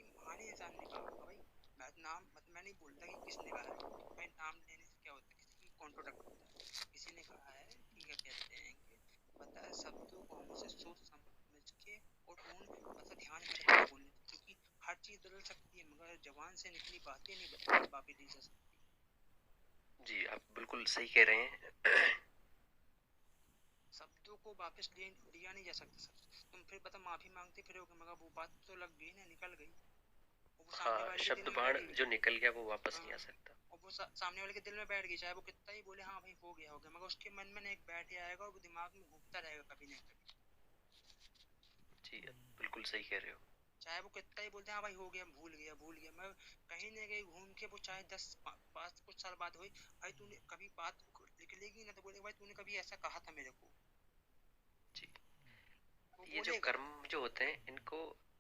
महान इंसान ने कहा होगा भाई, मैं नहीं बोलता कि किसने कहा है भाई, नाम लेने से क्या होता है, किसी की कॉन्ट्रोडक्ट होता है। किसी ने कहा है कि क्या कहते हैं कि पता है शब्दों को हमेशा सोच समझ के और उन मतलब ध्यान में रख के बोलने, क्योंकि हर चीज बदल सकती है मगर जबान से निकली बातें नहीं वापिस ली जा सकती। जी आप बिल्कुल सही कह रहे हैं। शब्दों को वापस लिया नहीं जा सकता सर। तुम फिर पता माफी मांगते फिरोगे मगर वो बात तो लग गई ना, निकल गई, और वो सामने हाँ वाले के दिल शब्द में बाण बैठ गई। जो निकल गया वो वापस हाँ, नहीं आ सकता। और वो सामने वाले के दिल में बैठ गई, चाहे वो कितना ही बोले हाँ भाई हो गया मगर उसके मन में ना एक बैठ आएगा और वो दिमाग में घूमता रहेगा कभी ना कभी। जी बिल्कुल सही कह रहे हो। चाहे वो कितना ही बोलते हैं हाँ भाई हो गया, भूल गया मगर कहीं ना कहीं घूम के वो चाहे 10 5 कुछ साल बाद हुई, भाई तूने कभी बात निकलेगी ना तो बोलेगा भाई तूने कभी ऐसा कहा था मेरे को। जी वो ये जो बोलेगा। कर्म जो होते हैं इनको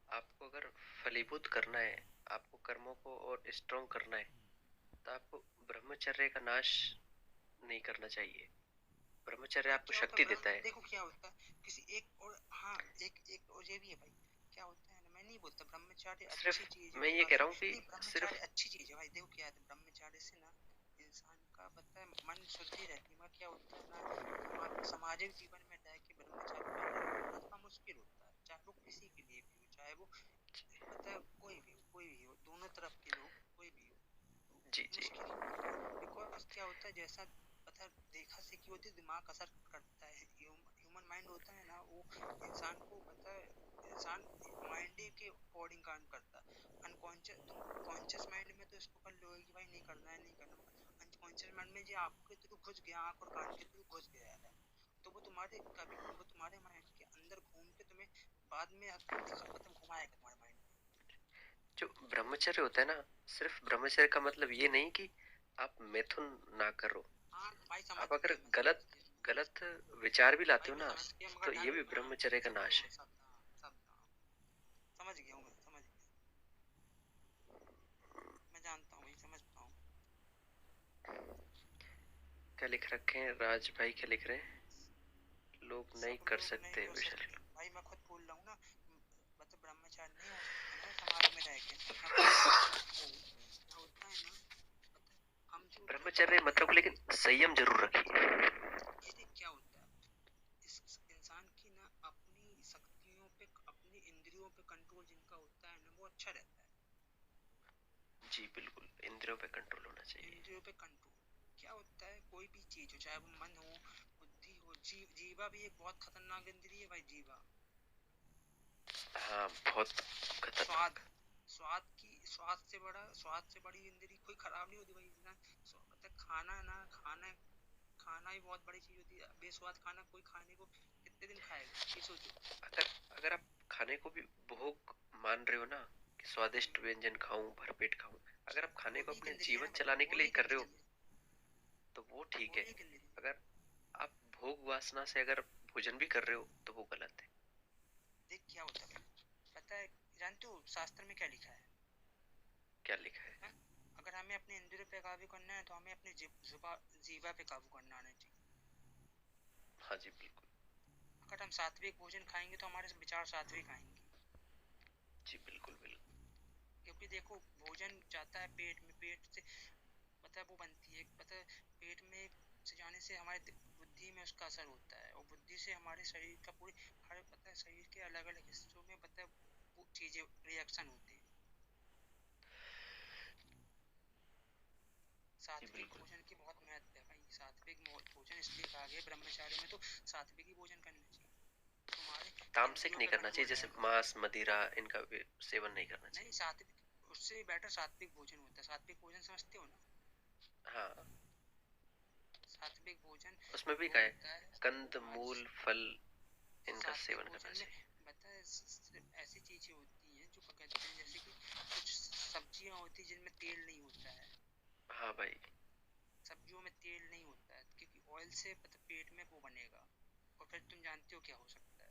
आपको अगर फलीभूत करना है, आपको कर्मों को और स्ट्रॉन्ग करना है, तो आपको ब्रह्मचर्य का नाश नहीं करना चाहिए। ब्रह्मचर्य भाई आपको क्या होता शक्ति है, देता है। देखो क्या होता है किसी एक और हाँ एक एक और ये भी है भाई। क्या होता है ना, मैं नहीं बोलता ब्रह्मचार्य अच्छी सिर्फ चीज है मैं भाई, ये कह काफी रहा हूँ कि नहीं, सिर्फ ब्रह्मचार्य अच्छी चीज है भाई। देखो क्या है ब्रह्मचार्य से ना इंसान का पता है मन शुद्धि रहती है, मगर क्या होता है ना सामाजिक जीवन में रह के ब्रह्मचार्य पालन थोड़ा मुश्किल होता है, चाहे वो किसी के लिए भी हो, चाहे वो पता है कोई भी हो, दोनों तरफ के लोग कोई भी हो, जी तो जी मुश्किल होता है। बिकॉज क्या होता है जैसा पता देखा सीखी होती है, दिमाग असर करता है, ह्यूमन माइंड होता है ना वो इंसान को पता है, इंसान माइंड के अकॉर्डिंग काम करता है। अनकॉन्शियस तुम कॉन्शियस माइंड में तो इसको कर लो कि भाई नहीं करना है नहीं करना, मगर अनकॉन्शियस माइंड में जो आपके थ्रू घुस गया, आंख और कान के थ्रू घुस गया है, तो वो तुम्हारे कभी वो तुम्हारे माइंड के अंदर घूम के तुम्हें बाद में मतलब घुमाएगा तुम्हारे माइंड में। जो ब्रह्मचर्य होता है ना, सिर्फ ब्रह्मचर्य का मतलब ये नहीं कि आप मिथुन ना करो। हाँ भाई समझ आप अगर गया, मैं समझ गलत गया गलत विचार भी लाते भाई, हो मैं ना, समझ गया तो मगर ये भी हाँ ब्रह्मचर्य का शब्द नाश हाँ है। शब्द हाँ समझ गया हूँ, मैं समझ गया, मैं जानता हूँ भाई, समझता हूँ। क्या लिख रखे हैं राज भाई, क्या लिख रहे हैं? लोग नहीं सब कर लोग नहीं सकते हो विशाल। सकते भाई, मैं खुद बोल रहा हूँ ना, मतलब ब्रह्मचारी नहीं हो सकते ना समाज में रह के, मैं खुद क्या होता है ना, मतलब हम जो ब्रह्मचर्य मतलब लेकिन संयम जरूर रखिए। ये देख क्या होता है, इस इंसान की ना अपनी शक्तियों पे अपनी इंद्रियों पे कंट्रोल जिनका होता है ना वो अच्छा रहता है। जी बिल्कुल, इंद्रियों पे कंट्रोल होना चाहिए। इंद्रियों पे कंट्रोल क्या होता है, कोई भी चीज हो चाहे वो मन हो बुद्धि हो, जीवा भी एक बहुत खतरनाक इंद्रिय है भाई, जीवा। हाँ बहुत स्वाद, खतरनाक। स्वाद से बड़ी इंद्री कोई खराब नहीं होती भाई ना। मतलब खाना ना खाना ही बहुत बड़ी चीज होती है, बेस्वाद खाना कोई खाने को कितने दिन खाएगा ये सोचो। अगर अगर आप खाने को भी भोग मान रहे हो ना कि स्वादिष्ट व्यंजन खाऊं, भरपेट खाऊं, अगर आप खाने को वो नहीं अपने करनी चाहिए जीवन ना भाई, चलाने के वो लिए नहीं कर करनी रहे हो चाहिए, तो वो ठीक वो है। नहीं करनी चाहिए। अगर आप भोग वासना से अगर भोजन भी कर रहे हो तो वो गलत है। देख क्या होता है भाई, पता है, जानते हो शास्त्र में क्या लिखा है? क्या लिखा है? हाँ? अगर हमें अपने इंद्रियों पे काबू करना है तो हमें अपने जीवा पे काबू करना आना चाहिए। हाँ जी बिल्कुल। अगर हम सात्विक भोजन खाएंगे तो हमारे विचार सात्विक आएंगे, जी बिल्कुल बिल्कुल। क्योंकि देखो भोजन जाता है पेट में, पेट से पता है वो बनती है, पता है पेट में से जाने से हमारे बुद्धि में उसका असर होता है, और बुद्धि से हमारे शरीर का पूरी हर पता है शरीर के अलग अलग हिस्सों में पता है वो चीजें रिएक्शन होती है। जी सात्विक बिल्कुल। भोजन की बहुत महत्व है भाई, सात्विक भोजन इसलिए कहा गया ब्रह्मचारी में तो सात्विक ही भोजन करना चाहिए, तुम्हारे तामसिक इंद्रियों नहीं पे करना चाहिए, कंट्रोल जैसे रहेगा। मांस मदिरा इनका भी सेवन नहीं करना नहीं चाहिए। सात्विक उससे भी बेटर सात्विक भोजन होता है, सात्विक भोजन समझते हो ना? हाँ, सात्विक भोजन उसमें भी वो क्या है, होता है कंद आज मूल फल इनका सात्विक सेवन करना भोजन में चाहिए। पता है सिर्फ ऐसी चीजें होती हैं जो कहते हैं, जैसे कि कुछ सब्जियां होती हैं जिनमें तेल नहीं होता है, हाँ भाई। सब्जियों में तेल नहीं होता है क्योंकि ऑयल से पता पेट में वो बनेगा, और फिर तुम जानते हो क्या हो सकता है।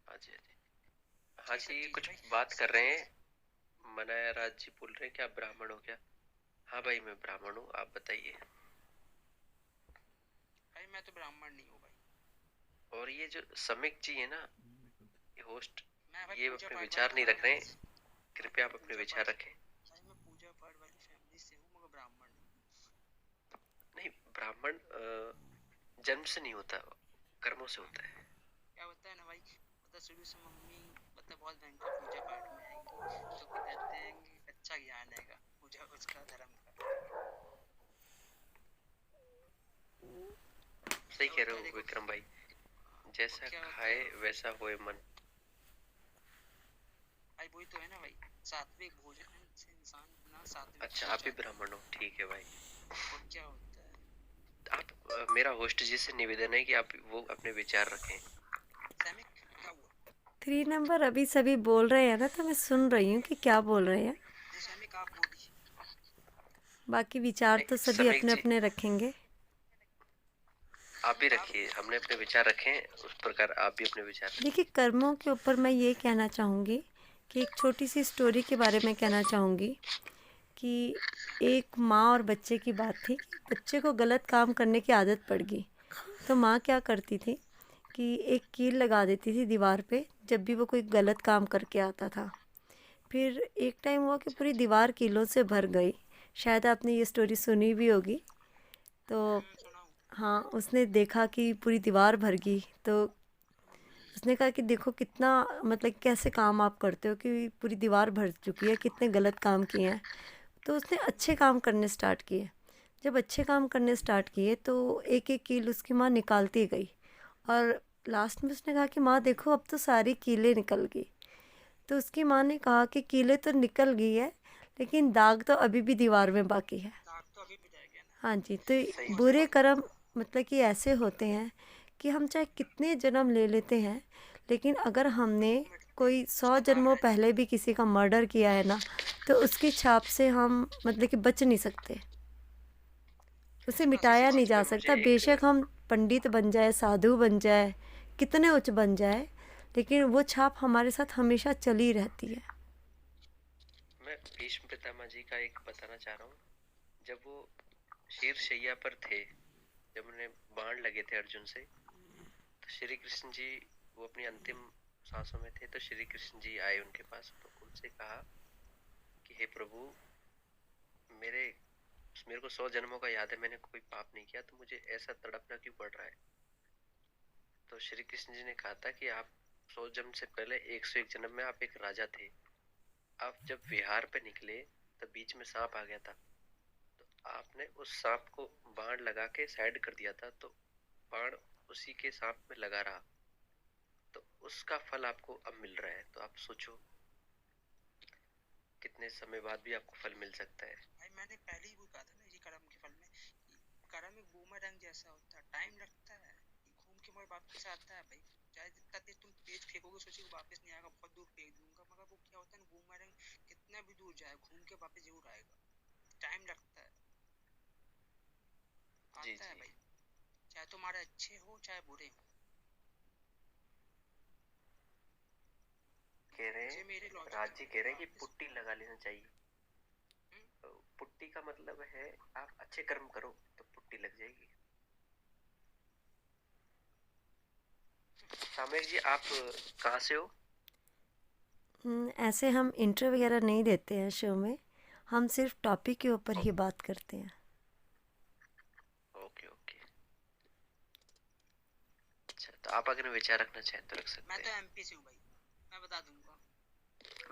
हाँ जी हाँ जी। हाँ ये सब जी, चीजें कुछ भाई बात कर रहे हैं। मनाया ये राज जी बोल रहे हैं कि आप ब्राह्मण हो क्या? हाँ भाई मैं ब्राह्मण हूँ, आप बताइए। भाई मैं तो ब्राह्मण नहीं हूँ भाई, और ये जो समीक जी है ना, ये होस्ट, मैं भाई ये पूजा अपने पाठ वाली विचार नहीं रख रहे फैमिली हैं। से, कृपया आप अपने विचार रखें। भाई मैं पूजा पाठ वाली फैमिली से हूँ मगर ब्राह्मण नहीं। नहीं, ब्राह्मण जन्म से नहीं होता, कर्मों से होता है। क्या होता है ना भाई, पता शुरू से मम्मी पता बहुत भयंकर पूजा पाठ में आएंगी तो कहते हैं कि अच्छा ज्ञान आएगा पूजा उसका धर्म का। सही क्या कह रहे होता है हो देखो, विक्रम भाई, वो जैसा क्या होता खाए है वैसा होए मन। भाई, वही तो है ना भाई, सात्विक भोजन से इंसान अपना सात्विक अच्छा हो आप भी जाता ब्राह्मण हो, ठीक है भाई। है। और क्या होता है आप मेरा होस्ट जी से निवेदन है कि आप वो अपने विचार रखें। सैमिक क्या हुआ? 3 नंबर अभी सभी बोल रहे हैं ना, तो मैं सुन रही हूँ कि क्या बोल रहे हैं। नहीं सैमिक आप बोलिए। बाकी विचार तो नहीं सभी समीक अपने जी, अपने रखेंगे। आप भी रखिए, हमने अपने विचार रखे हैं, उस प्रकार आप भी अपने विचार देखिए, रखिए। कर्मों के ऊपर मैं ये कहना चाहूँगी कि एक छोटी सी स्टोरी के बारे में कहना चाहूँगी कि एक माँ और बच्चे की बात थी कि बच्चे को गलत काम करने की आदत पड़ गई। तो माँ क्या करती थी कि एक कील लगा देती थी दीवार पे जब भी वो कोई गलत काम करके आता था। फिर एक टाइम हुआ कि अच्छा पूरी अच्छा। दीवार कीलों से भर गई। शायद आपने ये स्टोरी सुनी भी होगी। तो सुना हूँ। हाँ, उसने देखा कि पूरी दीवार भर गई, तो उसने कहा कि देखो कितना, मतलब कैसे काम आप करते हो कि पूरी दीवार भर चुकी है, कितने गलत काम किए हैं। तो उसने अच्छे काम करने स्टार्ट किए। जब अच्छे काम करने स्टार्ट किए तो एक एक कील उसकी माँ निकालती गई, और लास्ट में उसने कहा कि माँ देखो अब तो सारी कीलें निकल गई। तो उसकी माँ ने कहा कि कीलें तो निकल गई है, लेकिन दाग तो अभी भी दीवार में बाकी है। दाग तो अभी भी रह गया ना। हाँ जी, तो सही बुरे सही। कर्म मतलब कि ऐसे होते हैं कि हम चाहे कितने जन्म ले लेते हैं, लेकिन अगर हमने वो मिटते कोई नहीं, 100 उसका दाग जन्मों रह पहले जाता भी किसी का मर्डर किया है ना, तो उसकी छाप से हम मतलब कि बच नहीं सकते, है, उसे उसका मिटाया असर नहीं इसी जा पे पड़ता मुझे सकता। एक, बेशक हम पंडित बन जाए, साधु बन जाए, कितने उच्च बन जाए, लेकिन वो छाप हमारे साथ हमेशा चली रहती है। मैं भीष्म पितामह जी का एक बताना चाह रहा हूँ। जब वो शीर्षैया पर थे, जब उन्हें बाण लगे थे अर्जुन से, तो श्री कृष्ण जी वो अपनी अंतिम सांसों में थे, तो श्री कृष्ण जी आए उनके पास, तो उनसे कहा कि हे प्रभु, मेरे मेरे को 100 जन्मों का याद है, मैंने कोई पाप नहीं किया, तो मुझे ऐसा तड़पना क्यों पड़ रहा है? तो श्री कृष्ण जी ने कहा था कि आप 100 जन्म से पहले 101 जन्म में आप एक राजा थे। आप जब विहार पे निकले तब बीच में सांप आ गया था, तो आपने उस सांप को बाण लगा के साइड कर दिया था, तो बाण उसी के सांप में लगा रहा, तो उसका फल आपको अब मिल रहा है। तो आप सोचो कितने समय बाद भी आपको फल मिल सकता है। भाई मैंने पहले ही वो कहा था ना, ये कर्म के फल में कि कर्म एक बूमरैंग जैसा होता है, टाइम लगता है, ये घूम के मोड़ वापस आता है भाई। चाहे जितना तेज तुम पेज फेंकोगे सोचोगे वापस नहीं आएगा, बहुत दूर फेंक दूंगा क्या होता है ना, बूमरैंग कितना भी दूर जाए घूम के वापस जरूर आएगा, टाइम लगता है, जी आता है जी भाई, चाहे तुम्हारे अच्छे हो चाहे बुरे हो। कह रहे ये मेरे हैं, लॉजिक राज है जी भाई, कह रहे हैं आप कि इस पुट्टी लगा लेना चाहिए। पुट्टी का मतलब है आप अच्छे कर्म करो तो पुट्टी लग जाएगी। सामिर जी आप कहाँ से हो? ऐसे हम इंटरव्यू वगैरह नहीं देते हैं शो में, हम सिर्फ टॉपिक के ऊपर ही बात करते हैं। ओके ओके, अच्छा तो आप अगर विचार रखना चाहें तो रख मैं सकते तो हैं। एमपी से हूँ भाई, मैं बता दूंगा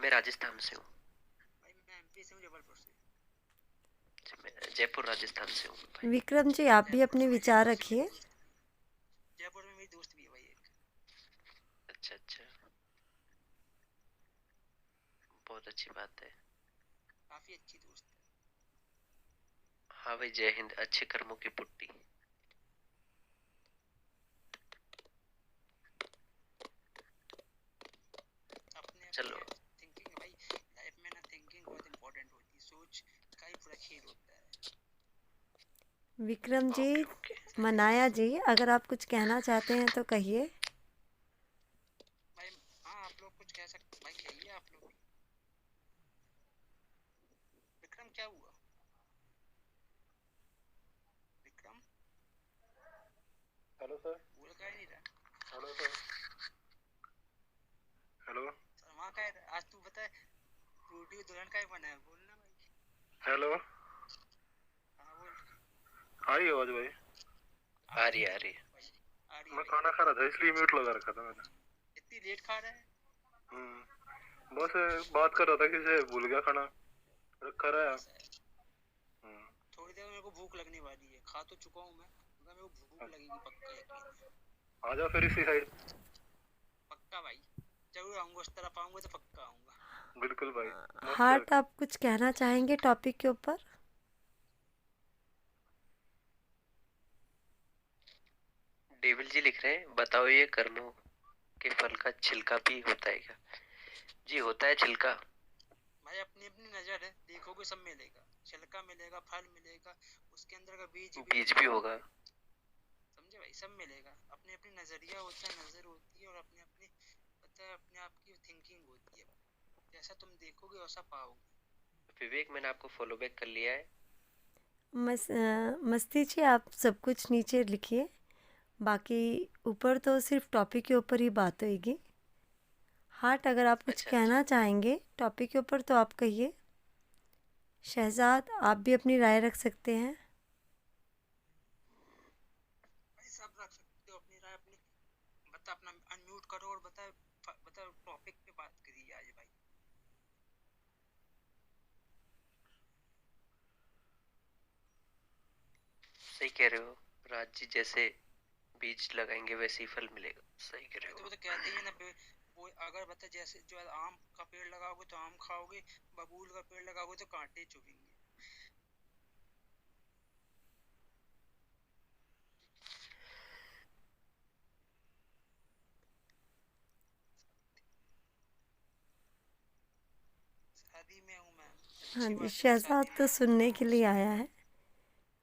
मैं राजस्थान से हूँ। भाई, मैं एमपी से हूँ, जबलपुर से। अच्छा, मैं जयपुर राजस्थान से हूँ भाई। विक्रम जी आप भी जयपुर अपने में भाई, विचार जयपुर से मेरी रखिए। दोस्त भी है, जयपुर में मेरी दोस्त भी है भाई एक। अच्छा अच्छा, बहुत अच्छी बात है। काफी अच्छी दोस्त है। हाँ भाई, जय हिंद, अच्छे कर्मों की पुट्टी। अपने चलो, अपने थिंकिंग है भाई, लाइफ में ना थिंकिंग बहुत इंपॉर्टेंट होती है, सोच का ही पूरा खेल होता है। विक्रम जी, ओके ओके, मनाया जी, अगर आप कुछ कहना चाहते हैं तो कहिए। भाई हाँ, आप लोग कुछ कह सकते भाई, कहिए आप लोग। विक्रम क्या हुआ? Vikram hello sir. बोल का ही नहीं रहा। Hello sir. हेलो। सर वहाँ का है आज, तू बता, रोटी दुल्हन का ही बना है, बोलना भाई। हेलो। हाँ बोल। आ रही आवाज भाई? आ रही है आ रही है। भाई आ रही है मैं भाई। खाना खा रहा था इसलिए म्यूट लगा रखा था मैंने। इतनी लेट खा रहा है? बस बात कर रहा था किसी से, भूल गया खाना रखा रहा। ऐसा है। थोड़ी देर में मेरे को भूख लगने वाली है, खा तो चुका हूँ मैं, मगर मेरे को भूख लगेगी पक्का, यकीन है। आ जा फिर इसी साइड। पक्का भाई, जरूर आऊंगा, उस तरफ आऊंगा तो पक्का आऊंगा। बिल्कुल भाई, मस्त है। हार्ट आप कुछ कहना चाहेंगे टॉपिक के ऊपर? डेविल जी लिख रहे हैं, बताओ ये कर्मों के फल का छिलका भी होता है क्या? जी होता है छिलका। भाई अपनी अपनी नजर है, देखोगे सब मिलेगा, छिलका मिलेगा, फल मिलेगा, उसके अंदर का बीज भी बीज भी मिलेगा, होगा। समझे भाई, सब मिलेगा। अपनी अपनी नजरिया होता है, नजर होती है, और अपनी अपनी पता है, अपने आप की थिंकिंग होती है। जैसा तुम देखोगे वैसा पाओगे। विवेक, मैंने आपको फॉलो बैक कर लिया है। मस्ती जी, आप सब कुछ नीचे लिखिए, बाकी ऊपर तो सिर्फ टॉपिक के ऊपर ही बात होगी। हार्ट अगर आप कुछ अच्छा अच्छा, कहना चाहेंगे टॉपिक के ऊपर तो आप कहिए। शहजाद आप भी अपनी राय रख सकते हैं। भाई सब रख सकते हो अपनी राय, अपनी बता, अपना अनम्यूट करो और बता, बता टॉपिक पे बात करिए आज भाई। सही कह रहे हो राज जी, जैसे बीज लगाएंगे वैसे ही फल मिलेगा। सही कह रहे तो हो। वो तो कहते ही है ना, वो अगर बता, जैसे जो आम का पेड़ लगाओगे तो आम खाओगे, बबूल का पेड़ लगाओगे तो कांटे चुभेंगे। शादी में हूँ मैं। हाँ अच्छी जी, बात है, मैं शहजाद शादी में तो हूँ। सुनने के लिए आया है।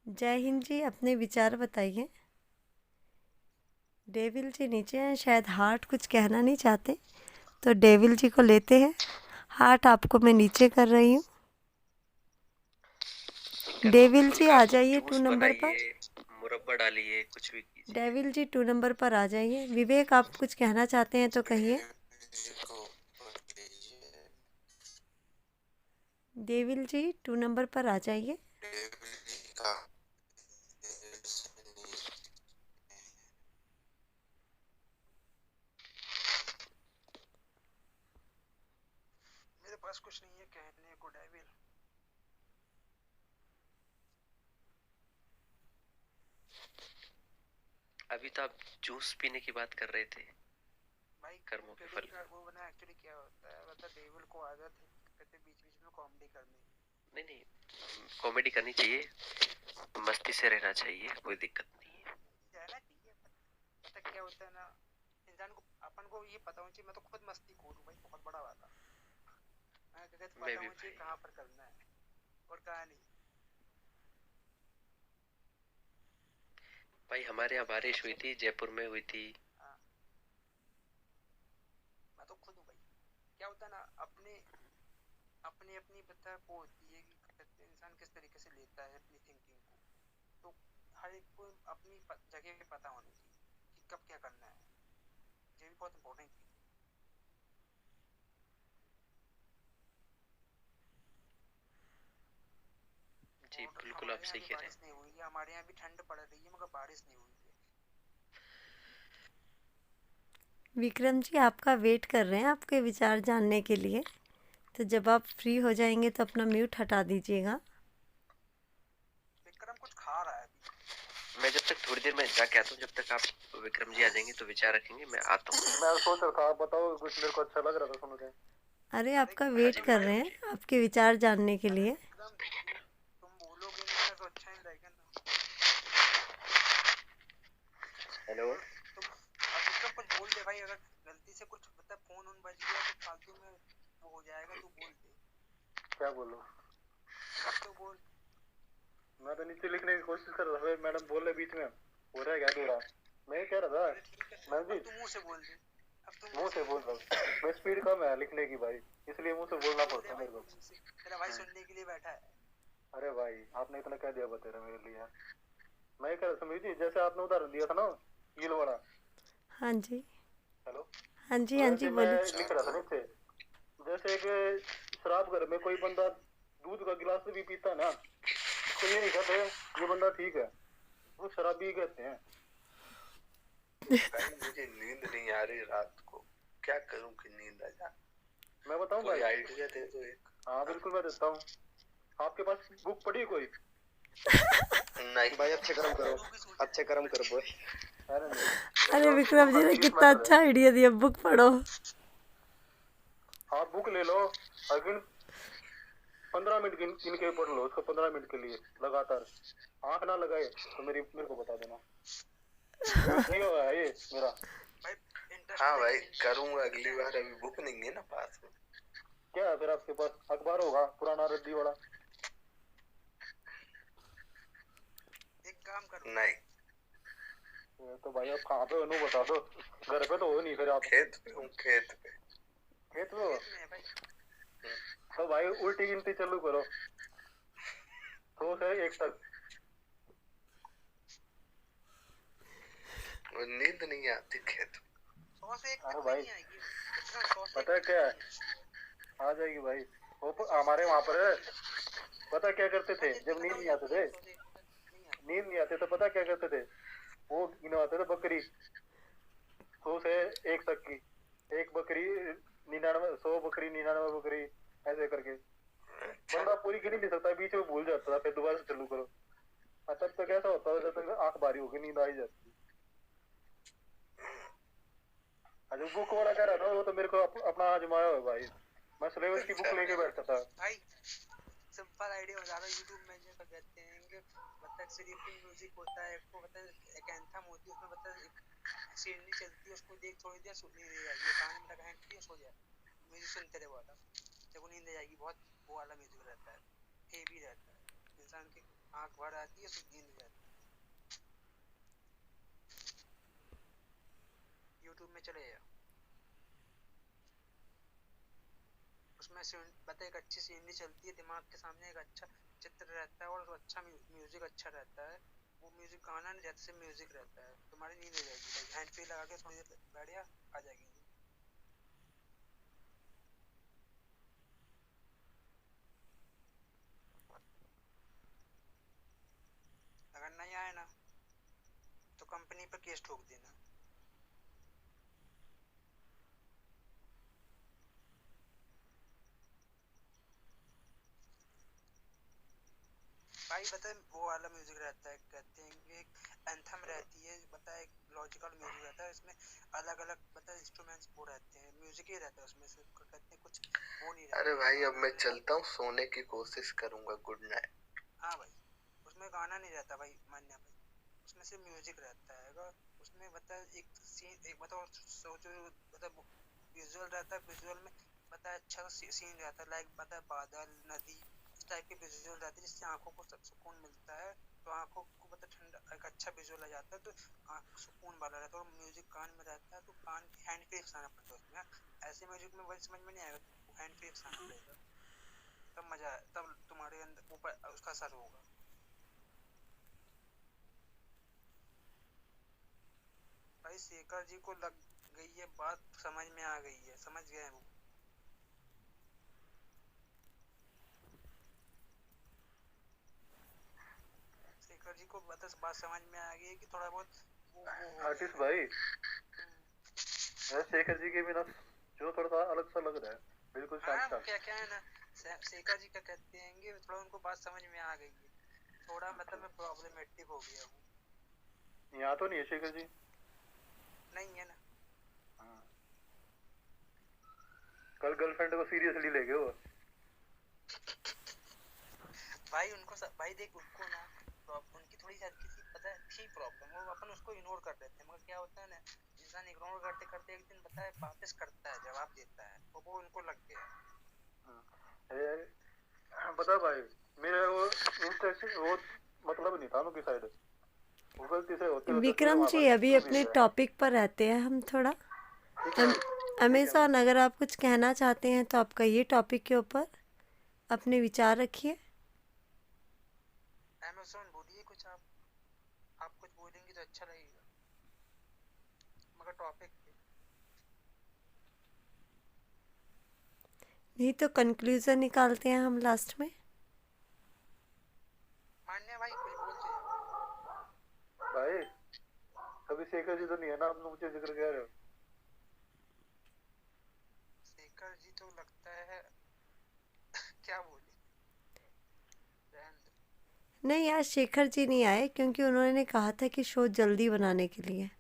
जय हिंद जी, अपने विचार बताइए। डेविल जी नीचे हैं, शायद हार्ट कुछ कहना नहीं चाहते, तो डेविल जी को लेते हैं। हार्ट आपको मैं नीचे कर रही हूँ। कर्मों के डेविल फल जी का आ आप जाइए 2 जूस नंबर पर। बनाइए, मुरब्बा डालिए, कुछ भी कीजिए। डेविल जी 2 नंबर पर आ जाइए। विवेक आप कुछ कहना चाहते हैं तो कहिए। को ऊपर कीजिए। डेविल जी 2 नंबर पर आ जाइए। डेविड जी का मेरे पास कुछ नहीं है कहने को डेविल। अभी तो आप जूस पीने की बात कर रहे थे। भाई कर्मों के डेविल फल, का वो बना, एक्चुअली क्या होता है बता, डेविल को आदत है कहते बीच बीच में कॉमेडी करने की। नहीं नहीं, कॉमेडी करनी चाहिए, मस्ती से रहना चाहिए, कोई दिक्कत नहीं है। रहना चाहिए, पता क्या होता है ना, इंसान को, अपन को ये पता होना चाहिए। मैं तो खुद मस्ती खोर हूँ भाई, बहुत बड़ा वाला। जगह तो मैं पता भी होना चाहिए भाई। कहाँ पर करना है और कहाँ नहीं। भाई हमारे यहाँ बारिश हुई थी, जयपुर में हुई थी। हाँ, मैं तो खुद हूँ भाई। क्या होता है ना, अपने अपनी अपनी पता वो होती है कि कहते हैं इंसान किस तरीके से लेता है अपनी थिंकिंग को। तो हर एक को अपनी जगह पे पता होनी चाहिए कि कब क्या करना है। ये भी बहुत इम्पोर्टेंट चीज़ है। जी और बिल्कुल, आप हमारे यहाँ सही भी कह रहे बारिश हैं। नहीं हुई है, हमारे यहाँ भी ठंड पड़ रही है मगर बारिश नहीं हुई है। विक्रम जी आपका वेट कर रहे हैं आपके विचार जानने के लिए। तो जब आप फ्री हो जाएंगे तो अपना म्यूट हटा दीजिएगा। विक्रम कुछ खा रहा है अभी। मैं जब तक थोड़ी देर में जाके आता हूँ, जब तक आप विक्रम जी आ जाएंगे तो विचार रखेंगे, मैं आता हूँ। मैं सोच रहा था, आप बताओ कुछ, मेरे को अच्छा लग रहा था सुन के। अरे अरे आपका हाँ वेट जी कर भाई, रहे विक्रम हैं जी। आपके विचार जानने के अरे लिए। विक्रम तुम बोलोगे नहीं तो अच्छा नहीं लगेगा ना। हेलो। तुम अब विक्रम कुछ बोल दे भाई, अगर गलती से कुछ मतलब फोन उन बज गया तो फालतू में वो हो जाएगा, तू बोल दे। क्या बोलूं? कुछ तो बोल। मैं तो नीचे लिखने की कोशिश कर रहा था, मैडम बोल रहे बीच में, हो रहा है क्या थोड़ा। मैं कह रहा अरे था ठीक है, मैम अब जी, तू मुंह से बोल दे। अब तू मुंह मुंह से से बोल रहा हूँ, मैं स्पीड कम है लिखने की भाई, इसलिए मुंह से बोलना बोल दे पड़ता है भाई, मेरे को। मुंह से। तेरा भाई सुनने के लिए बैठा है। अरे भाई आपने इतना कह दिया बतेरा मेरे लिए यार। मैं कह रहा था जी, जैसे आपने उदाहरण दिया था ना कील वाला। हाँ जी। हेलो। हाँ जी, हाँ जी, वैसे मैं बोलिए। लिख रहा था नीचे, जैसे एक शराब घर में कोई बंदा दूध का गिलास भी पीता है ना, तो ये नहीं कहते ये बंदा ठीक है, वो शराबी कहते हैं। भाई मुझे नींद नहीं आ रही रात को, क्या करूं कि नींद आ जाए? मैं बताऊं कोई भाई? आइडिया दे दो एक। हाँ बिल्कुल मैं देता हूँ। आपके पास बुक पढ़ी है कोई? नहीं भाई अच्छे कर्म करो, अच्छे कर्म करो भाई। अरे नहीं, अरे जो विक्रम जी उनका ने 30 कितना मैटर है। अच्छा आइडिया दिया, बुक पढ़ो। आप बुक ले लो, अगर 15 मिनट गिन के पढ़ लो उसको, 15 मिनट के लिए लगातार। आंख ना लगाए तो मेरे को बता देना। किया हुआ है ये मेरा। भाई हाँ भाई इंटरेस्टिंग। करूंगा अगली बार, अभी बुक नहीं है ना पास में। क्या है फिर आपके पास? अखबार होगा पुराना रद्दी वाला। एक काम करो, नहीं, ये तो भाई आप कहाँ पे हो, नहीं बता दो। घर पे तो हो नहीं फिर आप? खेत पे हूँ, खेत पे। खेत में हो? खेत में है भाई। तो भाई उल्टी गिनती चालू करो, 100 से 1 तक। और नींद नहीं आती खेत में। 100 से 1 अरे तक भाई नहीं आएगी विक्रम, 100 से 1 पता है तक क्या नहीं है, आएगी। आ जाएगी भाई। वो 100 से हमारे 1 वहां तक पर नहीं है, आएगी। पता क्या करते थे मुझे इतनी जब पता नींद हो नहीं आते जाती है, थे? 100 से 1 तक नहीं आती। नींद नहीं आते तो पता क्या करते थे? वो गिनवाते थे बकरी, 100 से 1 तक की। एक बकरी 99, 100 बकरी 99 बकरी, ऐसे करके। अच्छा, बंदा पूरी गिन नहीं सकता, बीच में भूल जाता था, फिर दोबारा से चालू करो। तब तक ऐसा होता है जब तक आंख भारी होगी नींद आ ही जाती है। जो बुक वाला कह रहा था वो तो मेरे को अपना आजमाया हुआ है भाई। मैं सिलेबस की बुक अच्छा। लेके बैठा था। भाई सिंपल आइडिया बता रहा हूँ, यूट्यूब में जो कहते हैं कि मतलब स्लीपिंग म्यूजिक होता है, एक मतलब एक एंथम होती है, उसमें मतलब एक सीनरी चलती है, उसको देख थोड़ी देर नींद आ जाएगी, ये कान में लगा है कि सो जाए, म्यूजिक सुनते रहे वाला, जब नींद आ जाएगी। बहुत वो वाला म्यूजिक रहता है, हेवी रहता है, इंसान की आंख भर आती है, फिर नींद आ जाती है। यूट्यूब में चले जाओ, उसमें से पता है एक अच्छी सीनरी चलती है, दिमाग के सामने एक अच्छा चित्र रहता है और अच्छा म्यूजिक अच्छा रहता है। वो म्यूजिक गाना नहीं रहता, सिर्फ म्यूजिक रहता है, तुम्हारी नींद आ जाएगी भाई। हैंड फ्री लगा के थोड़ी देर बैठ गया, आ जाएगी नींद। अगर नहीं आए ना तो कंपनी पर केस ठोक देना। भाई पता है वो वाला म्यूजिक रहता है, कहते हैं कि एक एंथम रहती है, पता है एक लॉजिकल म्यूजिक रहता है, इसमें अलग अलग पता है इंस्ट्रूमेंट्स वो रहते हैं, म्यूजिक ही रहता है उसमें, सिर्फ कहते हैं कुछ वो नहीं अरे रहता भाई अब गाना मैं वगैरह। चलता हूँ, सोने की कोशिश करूंगा। Good night. हाँ भाई, उसमें गाना नहीं रहता भाई, मान्य भाई, उसमें सिर्फ म्यूजिक रहता है। अगर उसमें मतलब एक सीन, एक बताओ सोचो, मतलब विजुअल रहता है, विजुअल में पता है अच्छा सीन रहता है, लाइक पता है बादल नदी इस टाइप के विजुअल रहते हैं जिससे आंखों को सुकून मिलता है। तो आंखों को पता ठंडा एक अच्छा विजुअल आ जाता है, तो आंख सुकून वाला रहता है। और म्यूजिक कान में रहता है तो कान हैंड फ्री आना पड़ता है उसमें। ऐसे म्यूजिक में वही समझ में नहीं आएगा, तो हैंड फ्री आना पड़ेगा, तब मजा है, तब तुम्हारे अंदर ऊपर उसका असर होगा। भाई शेखर जी को लग गई है बात, समझ में आ गई है, समझ गए वो। शेखर जी को बस बात समझ में आ गई है कि थोड़ा बहुत वो हो आर्टिस्ट गया है। भाई, शेखर जी के बिना जो थोड़ा सा अलग सा लग रहा है, बिल्कुल हाँ शांत क्या क्या है ना, शेखर जी क्या कहते हैं कि थोड़ा उनको बात समझ में आ गई है, थोड़ा मतलब मैं प्रॉब्लमेटिक हो गया हूँ। यहाँ तो नहीं है शेखर जी, नहीं है ना। कल गर्लफ्रेंड को सीरियसली ले गए वो। भाई उनको भाई देख उनको ना उनकी थोड़ी सी हल्की सी पता है थी प्रॉब्लम, वो अपन उसको इग्नोर कर देते हैं, मगर क्या होता है ना इंसान इग्नोर करते करते एक दिन पता है वापस करता है, जवाब देता है, तो वो उनको लग गया। पता भाई मेरे वो इंस्ट्रक्शन वो मतलब नहीं था उनकी साइड, वो गलती से होते होते विक्रम जी अभी अपने टॉपिक पर रहते हैं हम थोड़ा। अमेज़न, अगर आप कुछ कहना चाहते हैं तो आप कहिए टॉपिक के ऊपर, अपने विचार रखिए। अमेज़न बोलिए कुछ, आप कुछ बोलेंगे तो अच्छा लगेगा, मगर टॉपिक नहीं तो कंक्लूजन निकालते हैं हम लास्ट में। मान्य भाई कुछ बोलते हैं भाई, कभी शेखर जी तो नहीं है ना, आप मुझे जिक्र कह रहे हो। शेखर जी तो लगता है क्या बोले, नहीं आज शेखर जी नहीं आए क्योंकि उन्होंने कहा था कि शो जल्दी बनाने के लिए,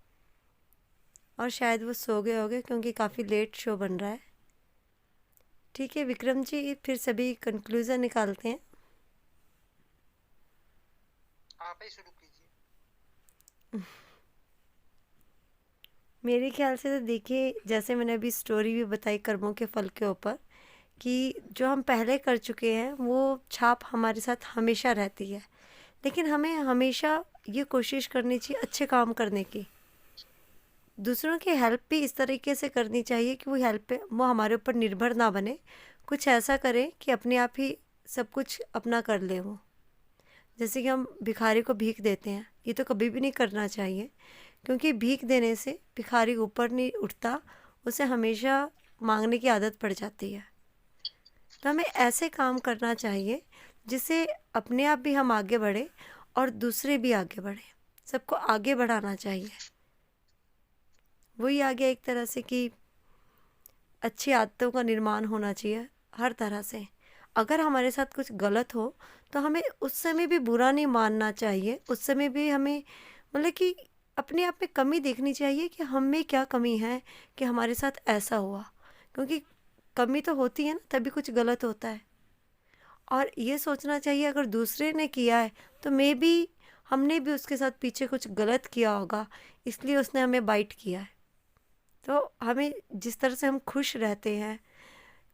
और शायद वो सो गए होंगे क्योंकि काफ़ी लेट शो बन रहा है। ठीक है विक्रम जी, फिर सभी कंक्लूजन निकालते हैं। आप ही शुरू कीजिए। मेरे ख्याल से तो देखिए, जैसे मैंने अभी स्टोरी भी बताई कर्मों के फल के ऊपर, कि जो हम पहले कर चुके हैं वो छाप हमारे साथ हमेशा रहती है, लेकिन हमें हमेशा ये कोशिश करनी चाहिए अच्छे काम करने की। दूसरों की हेल्प भी इस तरीके से करनी चाहिए कि वो हेल्प वो हमारे ऊपर निर्भर ना बने, कुछ ऐसा करें कि अपने आप ही सब कुछ अपना कर ले वो। जैसे कि हम भिखारी को भीख देते हैं, ये तो कभी भी नहीं करना चाहिए, क्योंकि भीख देने से भिखारी ऊपर नहीं उठता, उसे हमेशा मांगने की आदत पड़ जाती है। तो हमें ऐसे काम करना चाहिए जिससे अपने आप भी हम आगे बढ़े और दूसरे भी आगे बढ़े, सबको आगे बढ़ाना चाहिए। वही आ गया एक तरह से कि अच्छी आदतों का निर्माण होना चाहिए हर तरह से। अगर हमारे साथ कुछ गलत हो तो हमें उस समय भी बुरा नहीं मानना चाहिए, उस समय भी हमें मतलब कि अपने आप में कमी देखनी चाहिए कि हम में क्या कमी है कि हमारे साथ ऐसा हुआ, क्योंकि कमी तो होती है ना, तभी कुछ गलत होता है। और ये सोचना चाहिए अगर दूसरे ने किया है तो मे बी हमने भी उसके साथ पीछे कुछ गलत किया होगा, इसलिए उसने हमें बाइट किया है। तो हमें जिस तरह से हम खुश रहते हैं,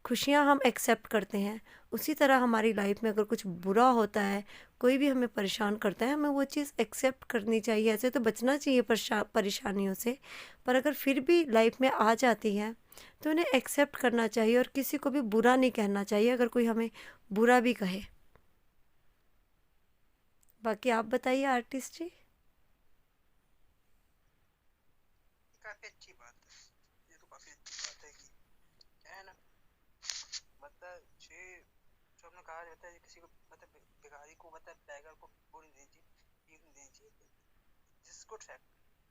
खुशियाँ हम एक्सेप्ट करते हैं, उसी तरह हमारी लाइफ में अगर कुछ बुरा होता है, कोई भी हमें परेशान करता है, हमें वो चीज़ एक्सेप्ट करनी चाहिए। ऐसे तो बचना चाहिए परेशानियों से, पर अगर फिर भी लाइफ में आ जाती है तो उन्हें एक्सेप्ट करना चाहिए और किसी को भी बुरा नहीं कहना चाहिए अगर कोई हमें बुरा भी कहे। बाकी आप बताइए आर्टिस्ट जी। काफी अच्छी बात है, ये तो काफी अच्छी बात है कि क्या है ना, मतलब जो हमने कहा जाता है किसी को मतलब भिखारी को मतलब बैगर को वो नहीं देनी चाहिए, भीख नहीं देनी चाहिए, जिसको ट्रैक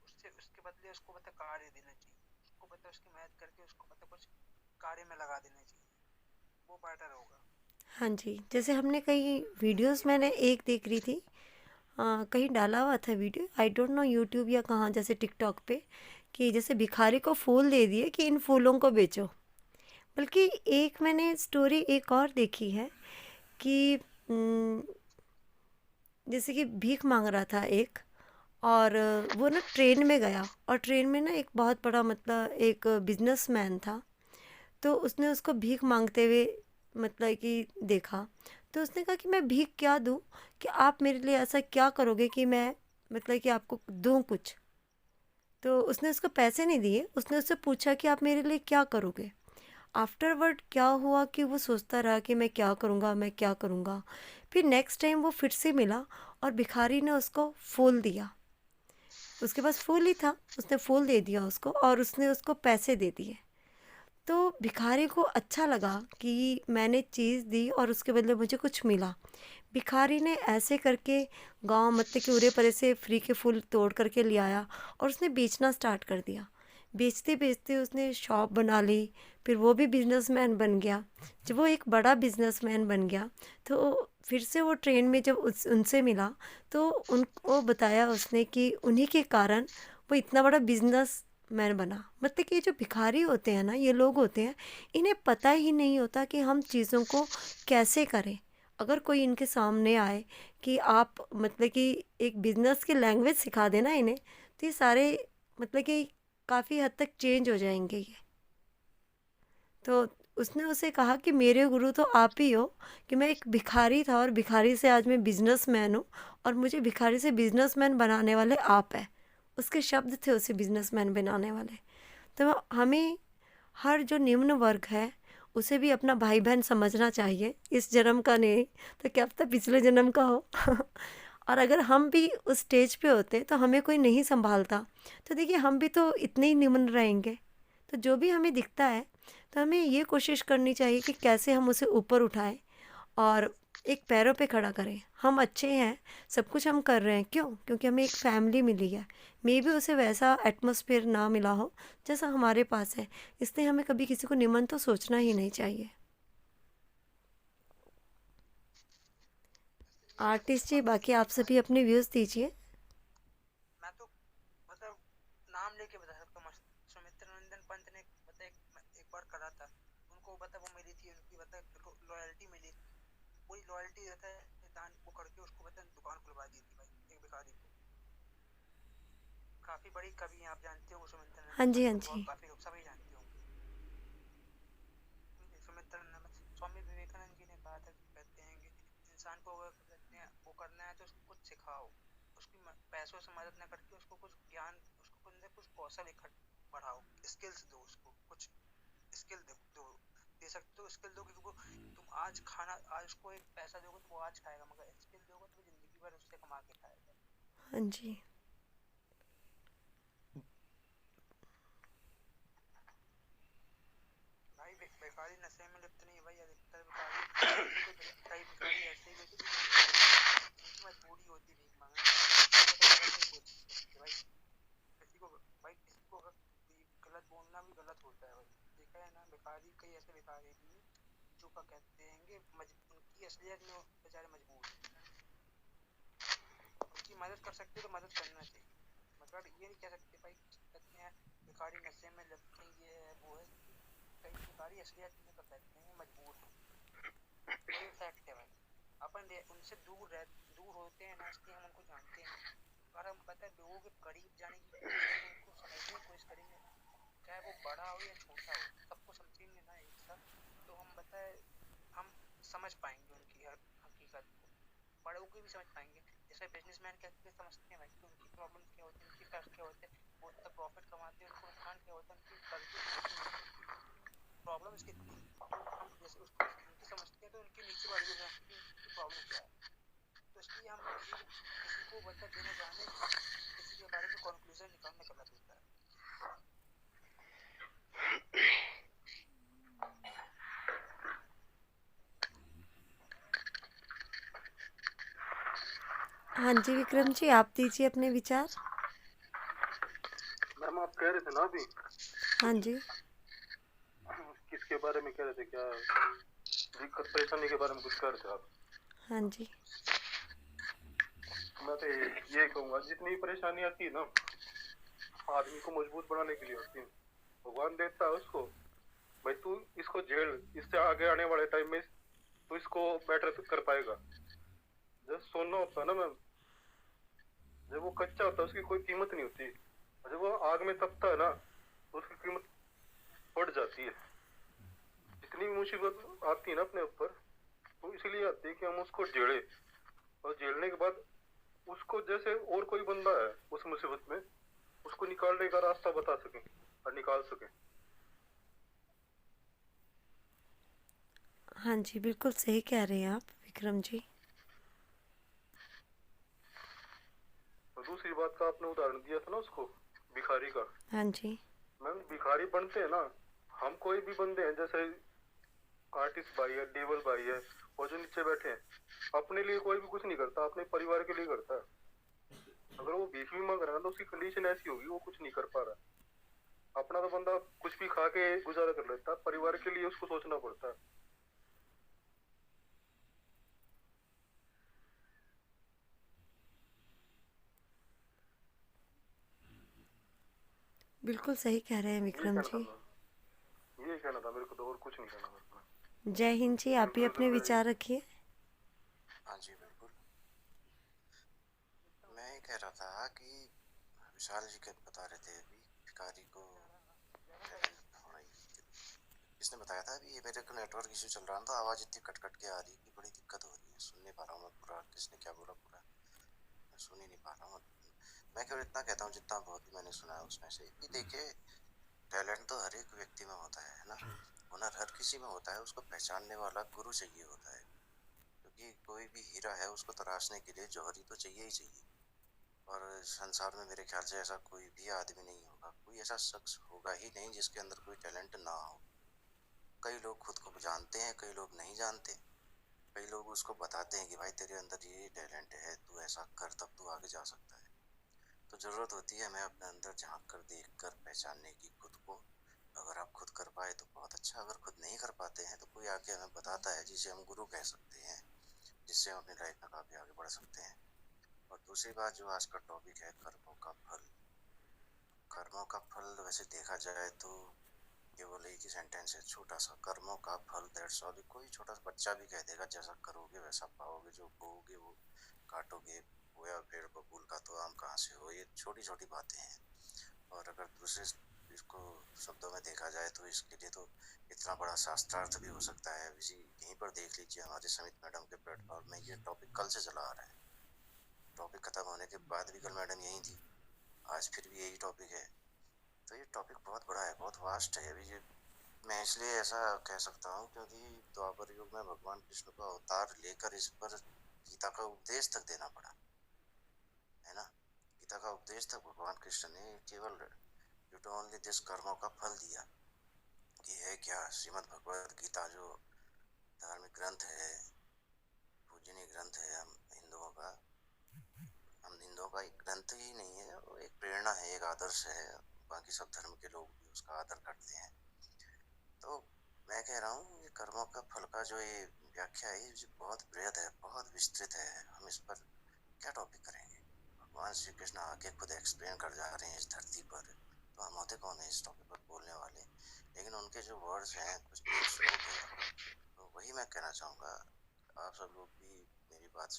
उससे उसके बदले उसको मतलब कार्य देना चाहिए, उसको मतलब उसकी मेहनत करके उसको मतलब कुछ कार्य में लगा देना चाहिए, वो बेटर होगा। हाँ जी, जैसे हमने कई वीडियोस मैंने एक देख रही थी, कहीं डाला हुआ था video, I don't know YouTube या कहाँ, जैसे टिकटॉक पे, कि जैसे भिखारी को फूल दे दिए कि इन फूलों को बेचो। बल्कि एक मैंने स्टोरी एक और देखी है कि जैसे कि भीख मांग रहा था एक, और वो ना ट्रेन में गया, और ट्रेन में ना एक बहुत बड़ा मतलब एक बिजनेसमैन था, तो उसने उसको भीख मांगते हुए मतलब कि देखा। तो उसने कहा कि मैं भीख क्या दूँ, कि आप मेरे लिए ऐसा क्या करोगे कि मैं मतलब कि आपको दूँ कुछ। तो उसने उसको पैसे नहीं दिए, उसने उससे पूछा कि आप मेरे लिए क्या करोगे। आफ्टरवर्ड क्या हुआ कि वो सोचता रहा कि मैं क्या करूँगा, मैं क्या करूँगा। फिर नेक्स्ट टाइम वो फिर से मिला और भिखारी ने उसको फूल दिया। उसके पास फूल ही था, उसने फूल दे दिया उसको और उसने उसको पैसे दे दिए। तो भिखारी को अच्छा लगा कि मैंने चीज़ दी और उसके बदले मुझे कुछ मिला। भिखारी ने ऐसे करके गांव मतलब कि उरे परे से फ्री के फूल तोड़ करके ले आया और उसने बेचना स्टार्ट कर दिया। बेचते बेचते उसने शॉप बना ली। फिर वो भी बिजनेसमैन बन गया। जब वो एक बड़ा बिजनेसमैन बन गया तो फिर से वो ट्रेन में जब उनसे मिला तो उनको बताया उसने कि उन्हीं के कारण वो इतना बड़ा बिजनेस मैन बना। मतलब कि ये जो भिखारी होते हैं ना, ये लोग होते हैं, इन्हें पता ही नहीं होता कि हम चीज़ों को कैसे करें। अगर कोई इनके सामने आए कि आप मतलब कि एक बिजनेस की लैंग्वेज सिखा देना इन्हें, तो ये सारे मतलब कि काफ़ी हद तक चेंज हो जाएंगे ये। तो उसने उसे कहा कि मेरे गुरु तो आप ही हो, कि मैं एक भिखारी था और भिखारी से आज मैं बिजनेसमैन हूँ और मुझे भिखारी से बिजनेसमैन बनाने वाले आप हैं। उसके शब्द थे उसे बिजनेसमैन बनाने वाले। तो हमें हर जो निम्न वर्ग है उसे भी अपना भाई बहन समझना चाहिए, इस जन्म का नहीं तो क्या पता पिछले जन्म का हो। और अगर हम भी उस स्टेज पे होते तो हमें कोई नहीं संभालता, तो देखिए हम भी तो इतने ही निम्न रहेंगे। तो जो भी हमें दिखता है तो हमें ये कोशिश करनी चाहिए कि कैसे हम उसे ऊपर उठाएं और एक पैरों पे खड़ा करें। हम अच्छे हैं, सब कुछ हम कर रहे हैं, क्यों? क्योंकि हमें एक फैमिली मिली है। मे भी उसे वैसा एटमॉस्फेयर ना मिला हो जैसा हमारे पास है, इसलिए हमें कभी किसी को निमन तो सोचना ही नहीं चाहिए। आर्टिस्ट जी, बाकी आप सभी अपने व्यूज़ दीजिए। मैं तो मतलब नाम लेके बता सकता हूँ। सुमित्रा नंदन पंत ने बता एक बार करा था, उनको बता वो मिली थी, उनकी बता लॉयल्टी मिली। पूरी लॉयल्टी रहता है दान वो करके उसको बता दुकान खुलवा दी थी भाई, एक भिखारी को। काफी बड़ी कवि हैं, आप जानते हो सुमित्रा हाँ नंदन जी, पंत हाँ को, जी। बहुत काफी लोग सभी जानते होंगे। सुमित्रा नंदन स्वामी विवेकानंद जी ने कहा था कि कहते हैं कि इंसान को अगर कहते हैं वो करना है तो उसको कुछ सिखाओ, उसकी पैसों से मदद न करके उसको कुछ ज्ञान, उसको अंदर कुछ कौशल बढ़ाओ, स्किल्स दो, उसको कुछ स्किल दो, दे सकते हो स्किल दो, क्योंकि वो तुम आज खाना आज उसको एक पैसा दोगे तो वो आज खाएगा, मगर स्किल दोगे तो वो जिंदगी भर उससे कमा के खाएगा। हाँ जी। भाई बेकारी नशे में लिप्त नहीं है भाई, अधिकतर बेकारी कई बेकारी ऐसे ही होते हैं जिनकी मजबूरी होती है भीख मांगने की। भाई किसी को गलत बोलना भी गलत होता है भाई, देखा है ना। भिखारी कई ऐसे भिखारी भी हैं जो क्या कहते हैं कि उनकी असलियत में बेचारे मजबूर हैं, उनकी मदद कर सकते तो मदद करना चाहिए, मगर ये नहीं कह सकते भाई कहते हैं भिखारी नशे में लिप्त हैं, ये है वो है। कई भिखारी असलियत में तो कहते हैं मजबूर हैं, ये फैक्ट है भाई। अपन उनसे दूर होते हैं ना, इसलिए हम उनको जानते हैं। और हम पता है लोगों के करीब जाने की कोशिश करें, उनको समझने की कोशिश करेंगे, चाहे वो बड़ा हो या छोटा हो, सबको समझेंगे ना एक साथ, तो हम बताए हम समझ पाएंगे उनकी हर हकीकत को, बड़ों को भी समझ पाएंगे। जैसे बिजनेसमैन कैसे समझते हैं भाई कि उनकी प्रॉब्लम क्या होती है, उनके कष्ट क्या होते हैं, वो इतना प्रॉफिट कमाते हैं, उनको नुकसान क्या होता है, उनकी प्रॉब्लम कितनी है, तो हम जैसे उसको उनकी समझते हैं तो उनके नीचे वाले को समझते हैं उनकी प्रॉब्लम क्या है। तो इसलिए हम किसी को बता देना चाहते हैं, किसी के बारे में कंक्लूजन निकालना गलत होता है। हाँ जी विक्रम जी, आप दीजिए अपने विचार। मैम आप कह रहे थे ना अभी हाँ जी। किसके बारे में कह रहे थे, क्या दिक्कत परेशानी के बारे में कुछ कह रहे थे आप? हाँ जी। मैं तो ये कहूँगा जितनी परेशानी आती है ना आदमी को मजबूत बनाने के लिए होती है, भगवान देता है उसको, भाई तू इसको झेल, इससे आगे आने वाले टाइम में तू इसको बेटर कर पाएगा। जब सोना होता है ना मैम, जब वो कच्चा होता है उसकी कोई कीमत नहीं होती, जब वो आग में तपता है ना तो उसकी कीमत बढ़ जाती है। जितनी भी मुसीबत आती है ना अपने ऊपर, तो इसीलिए आती है कि हम उसको झेले, और झेलने के बाद उसको जैसे और कोई बंदा है उस मुसीबत में, उसको निकालने का रास्ता बता सके और निकाल सके। हाँ जी, बिल्कुल सही कह रहे हैं आप विक्रम जी। और दूसरी बात का आपने उदाहरण दिया था ना उसको, भिखारी का। हाँ जी। मैम भिखारी बनते हैं ना, हम कोई भी बंदे हैं, जैसे आर्टिस्ट भाई है, डेवल भाई है, और जो नीचे बैठे हैं, अपने लिए कोई भी कुछ नहीं करता, अपने परिवार के लिए करता है। अगर वो भीख भी मांग रहा है तो उसकी कंडीशन ऐसी होगी, वो कुछ नहीं कर पा रहा। अपना तो बंदा कुछ भी खा के गुजारा कर लेता है, परिवार के लिए उसको सोचना पड़ता है। बिल्कुल सही कह रहे हैं ये विक्रम कहना जी। था, ये कहना था मेरे को, तो और कुछ नहीं कहना था। जय हिंद जी, आप भी अपने विचार रखिए। हाँ जी बिल्कुल। मैं ये कह रहा था कि विशाल जी के बता रहे थे अभी भिखारी को टैलेंट होना ही। इसने बताया था अभी, ये मेरे को नेटवर्क इशू चल रहा था, आवाज इतनी कट कट के आ रही है कि बड़ी दिक्कत हो रही है, सुन नहीं पा रहा हूँ मैं पूरा, किसने क्या बोला पूरा मैं सुन ही नहीं पा रहा हूँ। मैं केवल इतना कहता हूँ जितना बहुत ही मैंने सुना है उसमें से कि देखिए, टैलेंट तो हर एक व्यक्ति में होता है ना, हुनर हर किसी में होता है, उसको पहचानने वाला गुरु चाहिए होता है। क्योंकि कोई भी हीरा है, उसको तराशने के लिए जौहरी तो चाहिए ही चाहिए। और संसार में मेरे ख्याल से ऐसा कोई भी आदमी नहीं होगा, कोई ऐसा शख्स होगा ही नहीं जिसके अंदर कोई टैलेंट ना हो। कई लोग खुद को जानते हैं, कई लोग नहीं जानते, कई लोग उसको बताते हैं कि भाई तेरे अंदर ये टैलेंट है, तू ऐसा कर तब तू आगे जा सकता है। तो जरूरत होती है हमें अपने अंदर झांक कर, देख कर पहचानने की खुद को। अगर आप खुद कर पाए तो बहुत अच्छा, अगर खुद नहीं कर पाते हैं तो कोई आके हमें बताता है जिसे हम गुरु कह सकते हैं, जिससे हम अपनी लाइफ में काफी आगे बढ़ सकते हैं। और दूसरी बात, जो आज का टॉपिक है कर्मों का फल, कर्मों का फल वैसे देखा जाए तो केवल एक ही सेंटेंस है छोटा सा, कर्मों का फल, दैट्स ऑल। कोई छोटा सा बच्चा भी कह देगा जैसा करोगे वैसा पाओगे, जो बोओगे वो काटोगे, बोया पेड़ बबूल का तो आम कहाँ से हो, ये छोटी छोटी बातें हैं। और अगर दूसरे इसको शब्दों में देखा जाए तो इसके लिए तो इतना बड़ा शास्त्रार्थ भी हो सकता है। इसी यहीं पर देख लीजिए, हमारे समित मैडम के प्लेटफॉर्म में ये टॉपिक कल से चला आ रहा है, टॉपिक खत्म होने के बाद भी कल मैडम यही थी, आज फिर भी यही टॉपिक है। तो ये टॉपिक बहुत बड़ा है, बहुत वास्ट है। अभी ये मैं इसलिए ऐसा कह सकता हूँ क्योंकि द्वापर युग में भगवान कृष्ण का अवतार लेकर इस पर गीता का उपदेश तक देना पड़ा, है ना। गीता का उपदेश तक भगवान कृष्ण ने केवल ड्यू टू ओनली दिस कर्मों का फल दिया कि है क्या। श्रीमद् भगवद गीता जो धार्मिक ग्रंथ है, पूजनीय ग्रंथ है हम हिंदुओं का एक ग्रंथ ही नहीं है, वो एक प्रेरणा है, एक आदर्श है। बाकी सब धर्म के लोग भी उसका आदर करते हैं। तो मैं कह रहा हूँ ये कर्मों का फल का जो ये व्याख्या है, ये बहुत बृहद है, बहुत विस्तृत है। हम इस पर क्या टॉपिक करेंगे, भगवान श्री कृष्ण आके खुद एक्सप्लेन कर जा रहे हैं इस धरती पर, तो हम होते कौन है इस टॉपिक पर बोलने वाले। लेकिन उनके जो वर्ड्स हैं, कुछ एक श्लोक है, तो वही मैं कहना चाहूँगा। आप सब लोग भी मेरी बात से